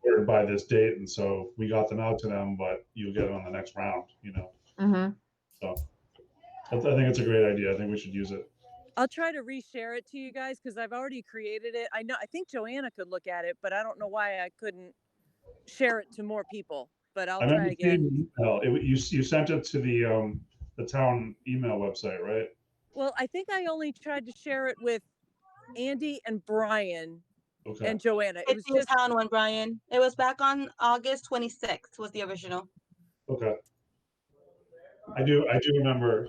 Speaker 8: ordered by this date, and so we got them out to them, but you'll get it on the next round. So I think it's a great idea. I think we should use it.
Speaker 2: I'll try to reshare it to you guys because I've already created it. I think Joanna could look at it, but I don't know why I couldn't share it to more people. But I'll try again.
Speaker 8: You sent it to the town email website, right?
Speaker 2: Well, I think I only tried to share it with Andy and Brian and Joanna.
Speaker 9: It was just the town one, Brian. It was back on August 26th was the original.
Speaker 8: Okay. I do remember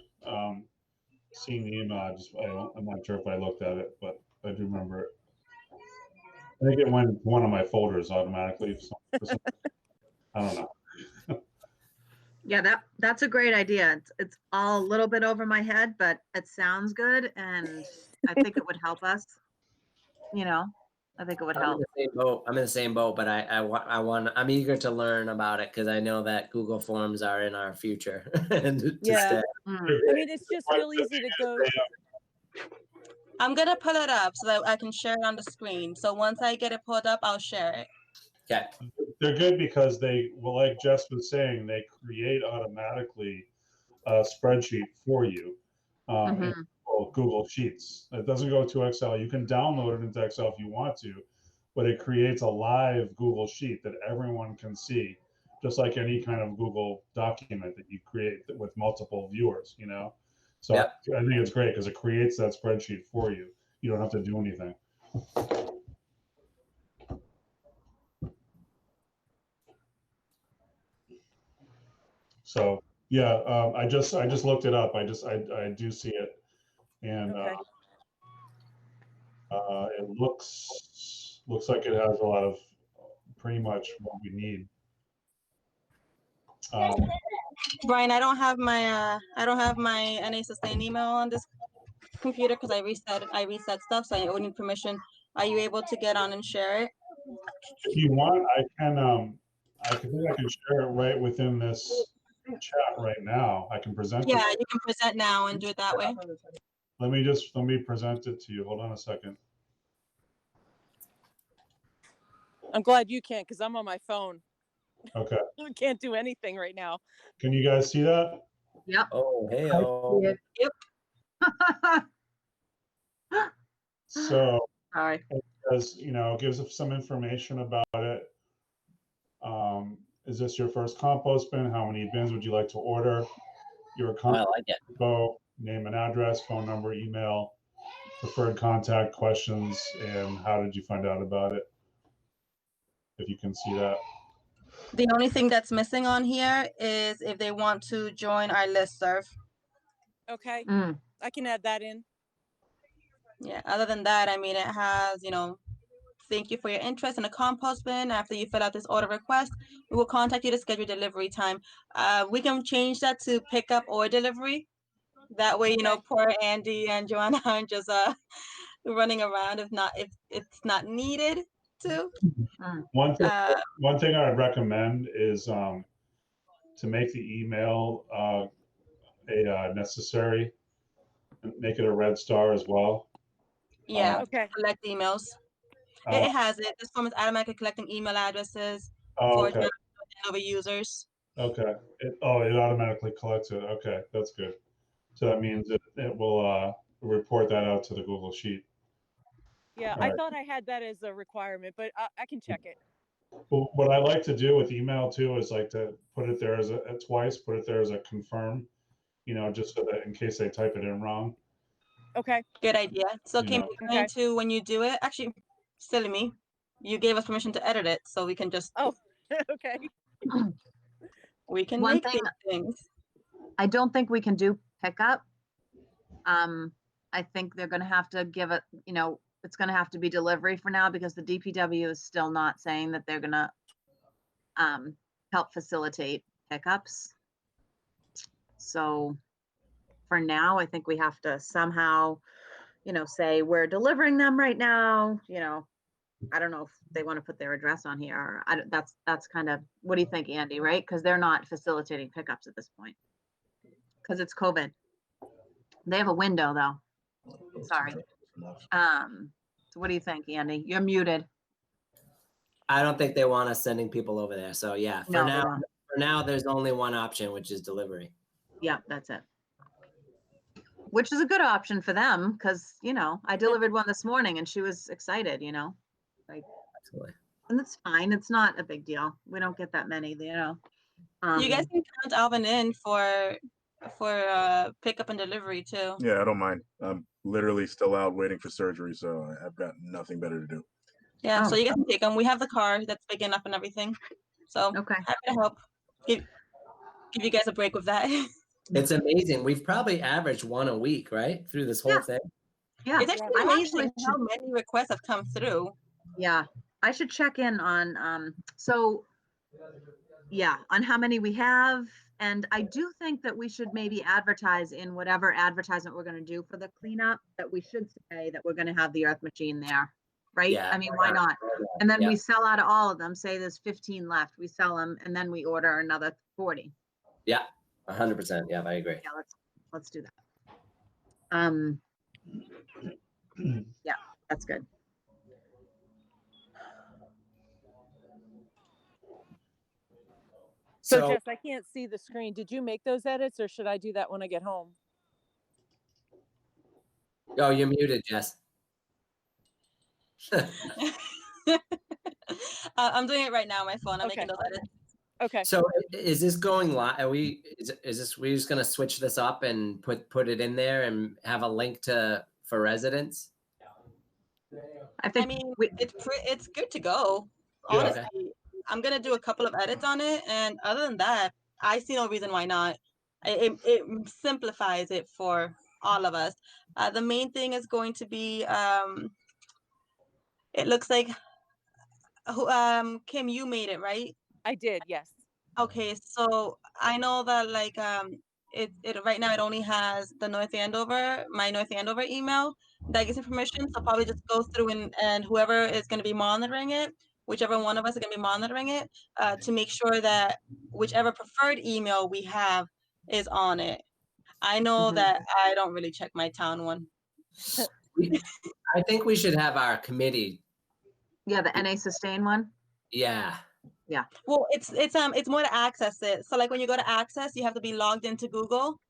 Speaker 8: seeing the email. I'm not sure if I looked at it, but I do remember it. I think it went to one of my folders automatically. I don't know.
Speaker 3: Yeah, that's a great idea. It's all a little bit over my head, but it sounds good, and I think it would help us. I think it would help.
Speaker 1: I'm in the same boat, but I'm eager to learn about it because I know that Google Forms are in our future.
Speaker 2: I mean, it's just real easy to go.
Speaker 9: I'm gonna pull it up so that I can share it on the screen. So once I get it pulled up, I'll share it.
Speaker 1: Okay.
Speaker 8: They're good because like Jess was saying, they create automatically a spreadsheet for you in Google Sheets. It doesn't go to Excel. You can download it into Excel if you want to, but it creates a live Google Sheet that everyone can see, just like any kind of Google document that you create with multiple viewers, So I think it's great because it creates that spreadsheet for you. You don't have to do anything. So yeah, I just looked it up. I do see it, and it looks like it has a lot of pretty much what we need.
Speaker 9: Brian, I don't have my NA Sustain email on this computer because I reset stuff, so I would need permission. Are you able to get on and share it?
Speaker 8: If you want, I can share it right within this chat right now. I can present it.
Speaker 9: Yeah, you can present now and do it that way.
Speaker 8: Let me present it to you. Hold on a second.
Speaker 2: I'm glad you can't because I'm on my phone.
Speaker 8: Okay.
Speaker 2: I can't do anything right now.
Speaker 8: Can you guys see that?
Speaker 3: Yep.
Speaker 1: Oh, hey.
Speaker 9: Yep.
Speaker 8: So
Speaker 3: Sorry.
Speaker 8: it gives us some information about it. Is this your first compost bin? How many bins would you like to order? Your contact info, name and address, phone number, email, preferred contact, questions, and how did you find out about it? if you can see that.
Speaker 9: The only thing that's missing on here is if they want to join our listserv.
Speaker 2: Okay,
Speaker 3: Mm.
Speaker 2: I can add that in.
Speaker 9: Yeah, other than that, I mean, it has, thank you for your interest in a compost bin. After you fill out this order request, we will contact you to schedule delivery time. We can change that to pickup or delivery. That way, poor Andy and Joanna aren't just running around if it's not needed to.
Speaker 8: One thing I would recommend is to make the email necessary, make it a red star as well.
Speaker 9: Yeah, collect emails. It has it. This form is automatically collecting email addresses for
Speaker 8: okay.
Speaker 9: Andover users.
Speaker 8: Okay. It automatically collects it. Okay, that's good. So that means it will report that out to the Google Sheet.
Speaker 2: Yeah, I thought I had that as a requirement, but I can check it.
Speaker 8: Well, what I like to do with email too is like to put it there as twice, put it there as a confirm, just so that in case they type it in wrong.
Speaker 2: Okay.
Speaker 9: Good idea. So Kim, you're going to, when you do it, actually, silly me, you gave us permission to edit it, so we can just.
Speaker 2: Oh, okay.
Speaker 9: We can
Speaker 3: One
Speaker 9: make
Speaker 3: thing,
Speaker 9: these things.
Speaker 3: I don't think we can do pickup. I think they're going to have to give it, it's going to have to be delivery for now because the DPW is still not saying that they're going to help facilitate pickups. So for now, I think we have to somehow, say we're delivering them right now. I don't know if they want to put their address on here. That's kind of, what do you think, Andy, right? Because they're not facilitating pickups at this point because it's COVID. They have a window though. Sorry. So what do you think, Andy? You're muted.
Speaker 1: I don't think they want us sending people over there. So yeah, for now, there's only one option, which is delivery.
Speaker 3: Yeah, that's it. Which is a good option for them because, I delivered one this morning and she was excited, like,
Speaker 1: absolutely.
Speaker 3: And that's fine. It's not a big deal. We don't get that many,
Speaker 9: You guys can count Alvin in for pickup and delivery too.
Speaker 14: Yeah, I don't mind. I'm literally still out waiting for surgery, so I've got nothing better to do.
Speaker 9: Yeah, so you guys can take them. We have the car that's big enough and everything. So happy to help. Give you guys a break with that.
Speaker 1: It's amazing. We've probably averaged one a week, right? Through this whole thing.
Speaker 3: Yeah.
Speaker 9: It's actually amazing how many requests have come through.
Speaker 3: Yeah. I should check in on, on how many we have. And I do think that we should maybe advertise in whatever advertisement we're going to do for the cleanup, that we should say that we're going to have the earth machine there, right?
Speaker 1: Yeah,
Speaker 3: I mean, why not? And then we sell out of all of them, say there's 15 left, we sell them, and then we order another 40.
Speaker 1: Yeah, 100%. Yeah, I agree.
Speaker 3: Yeah, let's do that. Yeah, that's good.
Speaker 2: So Jess, I can't see the screen. Did you make those edits or should I do that when I get home?
Speaker 1: Oh, you're muted, Jess.
Speaker 9: I'm doing it right now on my phone. I'm making those edits.
Speaker 2: Okay.
Speaker 1: So is this going live? Are we just gonna switch this up and put it in there and have a link for residents?
Speaker 3: I
Speaker 9: mean, it's good to go. Honestly, I'm gonna do a couple of edits on it, and other than that, I see no reason why not. It simplifies it for all of us. The main thing is going to be it looks like Kim, you made it, right?
Speaker 2: I did, yes.
Speaker 9: Okay, so I know that like it right now it only has the my North Andover email that gets information. So probably just go through and whoever is going to be monitoring it, whichever one of us is going to be monitoring it, to make sure that whichever preferred email we have is on it. I know that I don't really check my town one.
Speaker 1: I think we should have our committee.
Speaker 3: Yeah, the NA Sustain one.
Speaker 1: Yeah.
Speaker 3: Yeah.
Speaker 9: Well, it's more to access it. So like when you go to access, you have to be logged into Google.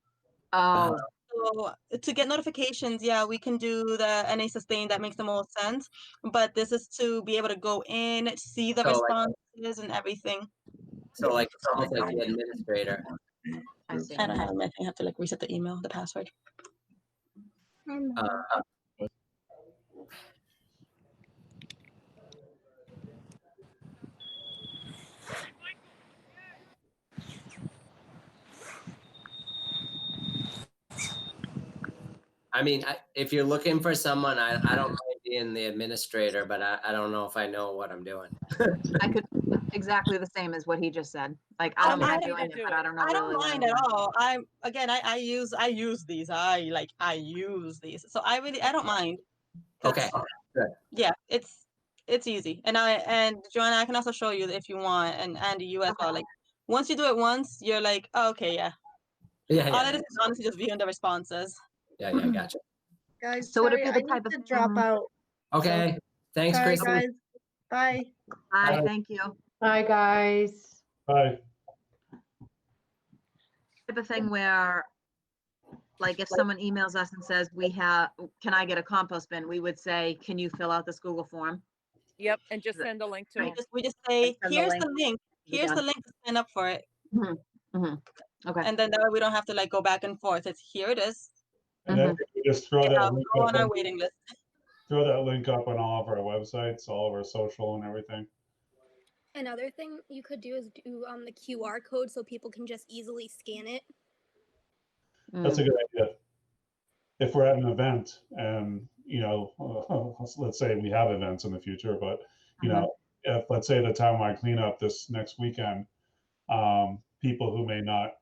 Speaker 3: Oh.
Speaker 9: So to get notifications, yeah, we can do the NA Sustain. That makes the most sense. But this is to be able to go in, see the responses and everything.
Speaker 1: So like it's almost like the administrator.
Speaker 9: I don't have I have to like reset the email, the password.
Speaker 1: I mean, if you're looking for someone, I don't mind being the administrator, but I don't know if I know what I'm doing.
Speaker 3: I could, exactly the same as what he just said. Like, I don't mind doing it, but I don't know
Speaker 9: I
Speaker 3: really
Speaker 9: don't
Speaker 3: what I'm
Speaker 9: mind at
Speaker 3: doing.
Speaker 9: all. I use these. I use these. So I don't mind.
Speaker 1: Okay. Good.
Speaker 9: Yeah, it's easy. And Joanna, I can also show you if you want, and Andy, you as well. Like once you do it once, you're like, oh, okay, yeah.
Speaker 1: Yeah,
Speaker 9: All
Speaker 1: yeah.
Speaker 9: it is honestly just viewing the responses.
Speaker 1: Yeah, gotcha.
Speaker 7: Guys,
Speaker 3: So would it
Speaker 7: sorry,
Speaker 3: be the
Speaker 7: I
Speaker 3: type
Speaker 7: need
Speaker 3: of
Speaker 7: to drop
Speaker 3: thing-
Speaker 7: out.
Speaker 1: Okay. Thanks,
Speaker 7: Sorry,
Speaker 1: Christy.
Speaker 7: guys. Bye.
Speaker 3: Bye, thank you.
Speaker 4: Bye, guys.
Speaker 8: Bye.
Speaker 3: Type of thing where, like, if someone emails us and says, can I get a compost bin? We would say, can you fill out this Google form?
Speaker 2: Yep, and just send a link to
Speaker 9: We
Speaker 2: them.
Speaker 9: just say,
Speaker 3: send the
Speaker 9: here's
Speaker 3: link.
Speaker 9: the link.
Speaker 3: Be
Speaker 9: Here's the
Speaker 3: done.
Speaker 9: link to sign up for it.
Speaker 3: Okay.
Speaker 9: And then that way we don't have to like go back and forth. It's here it is.
Speaker 8: And then we just throw that link
Speaker 9: Go
Speaker 8: up
Speaker 9: on our waiting list.
Speaker 8: throw that link up on all of our websites, all of our social and everything.
Speaker 10: Another thing you could do is do the QR code so people can just easily scan it.
Speaker 8: That's a good idea. If we're at an event and, let's say we have events in the future, but, if let's say the townwide cleanup this next weekend, people who may not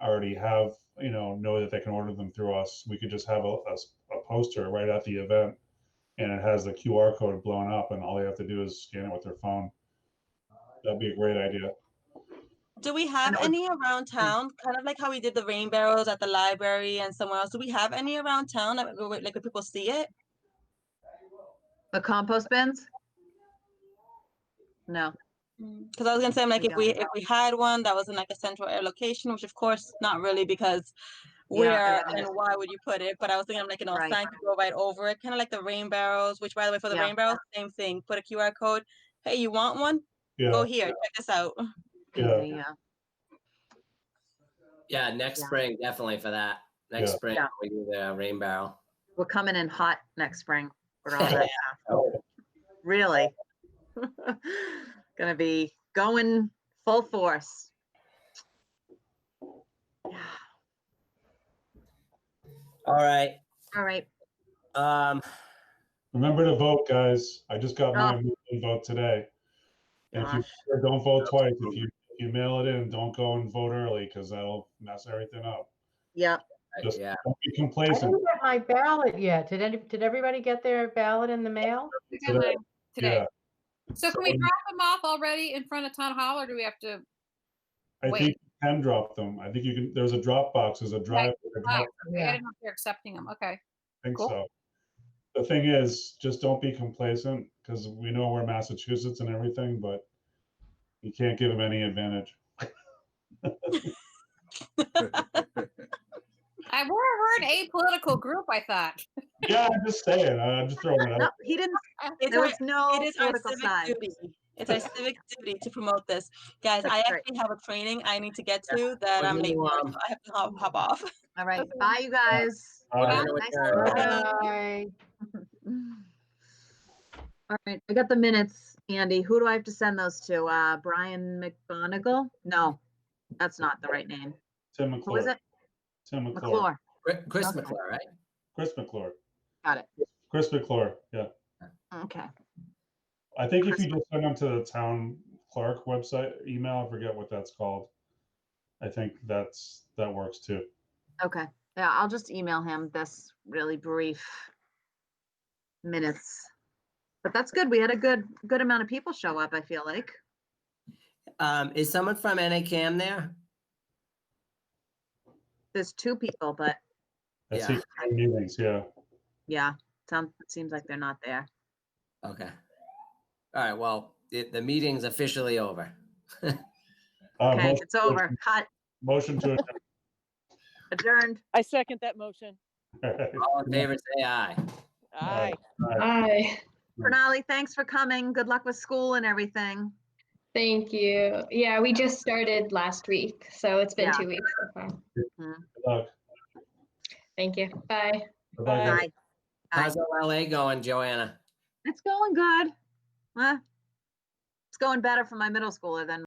Speaker 8: already have, know that they can order them through us, we could just have a poster right at the event and it has the QR code blown up and all they have to do is scan it with their phone. That'd be a great idea.
Speaker 9: Do we have any around town? Kind of like how we did the rain barrels at the library and somewhere else. Do we have any around town that like when people see it?
Speaker 3: The compost bins? No.
Speaker 9: Because I was gonna say, like, if we had one that was in like a central air location, which of course not really, because where and why would you put it? But I was thinking like, sign could go right over it, kind of like the rain barrels. Which, by the way, for the rain barrels, same thing. Put a QR code. Hey, you want one?
Speaker 8: Yeah.
Speaker 9: Go here. Check this out.
Speaker 3: Yeah.
Speaker 1: Yeah, next spring, definitely for that. Next spring, we do the rain barrel.
Speaker 3: We're coming in hot next spring for all that stuff. Really. Gonna be going full force.
Speaker 1: All right.
Speaker 3: All right.
Speaker 8: Remember to vote, guys. I just got my vote today. And if you don't vote twice, if you mail it in, don't go and vote early because that'll mess everything up.
Speaker 3: Yep.
Speaker 8: Just don't be
Speaker 4: I
Speaker 8: complacent.
Speaker 4: didn't get my ballot yet. Did everybody get their ballot in the mail?
Speaker 13: Today.
Speaker 8: Yeah.
Speaker 13: So can we drop them off already in front of town hall, or do we have to
Speaker 8: I
Speaker 13: wait?
Speaker 8: think you can drop them. I think you can. There's a drop box. There's a drive.
Speaker 13: I didn't know if they're accepting them. Okay.
Speaker 8: I think
Speaker 13: Cool.
Speaker 8: so. The thing is, just don't be complacent because we know we're Massachusetts and everything, but you can't give them any advantage.
Speaker 13: We're an apolitical group, I thought.
Speaker 8: Yeah, I'm just saying. I'm just throwing it out.
Speaker 3: No, he didn't. There was no political side.
Speaker 9: It's our civic duty to promote this. Guys, I actually have a training I need to get to that I'm late for, so I have to hop off.
Speaker 3: All right. Bye, you guys.
Speaker 8: Bye.
Speaker 4: Bye.
Speaker 3: All right. I got the minutes, Andy. Who do I have to send those to? Brian McGonigal? No, that's not the right name.
Speaker 8: Tim McClure.
Speaker 3: Who is it?
Speaker 8: Tim McClure.
Speaker 3: McClure.
Speaker 1: Chris
Speaker 3: Okay.
Speaker 1: McClure, right?
Speaker 8: Chris McClure.
Speaker 3: Got it.
Speaker 8: Chris McClure. Yeah.
Speaker 3: Okay.
Speaker 8: I think if you just send them to the town clerk website email, I forget what that's called. I think that works too.
Speaker 3: Okay. Yeah, I'll just email him this really brief minutes. But that's good. We had a good amount of people show up, I feel like.
Speaker 1: Is someone from NACAM there?
Speaker 3: There's 2 people, but
Speaker 8: I see meetings, yeah.
Speaker 3: yeah, it seems like they're not there.
Speaker 1: Okay. All right. Well, the meeting's officially over.
Speaker 3: Okay, it's over. Cut.
Speaker 8: Motion to adjourn.
Speaker 3: Adjourned.
Speaker 2: I second that motion.
Speaker 1: All in favor, say aye.
Speaker 2: Aye.
Speaker 11: Bye.
Speaker 3: Pranali, thanks for coming. Good luck with school and everything.
Speaker 11: Thank you. Yeah, we just started last week, so it's been 2 weeks so far.
Speaker 8: Good luck.
Speaker 11: Thank you. Bye.
Speaker 8: Bye-bye, guys.
Speaker 3: Bye.
Speaker 1: How's LA going, Joanna?
Speaker 3: It's going good. It's going better for my middle schooler than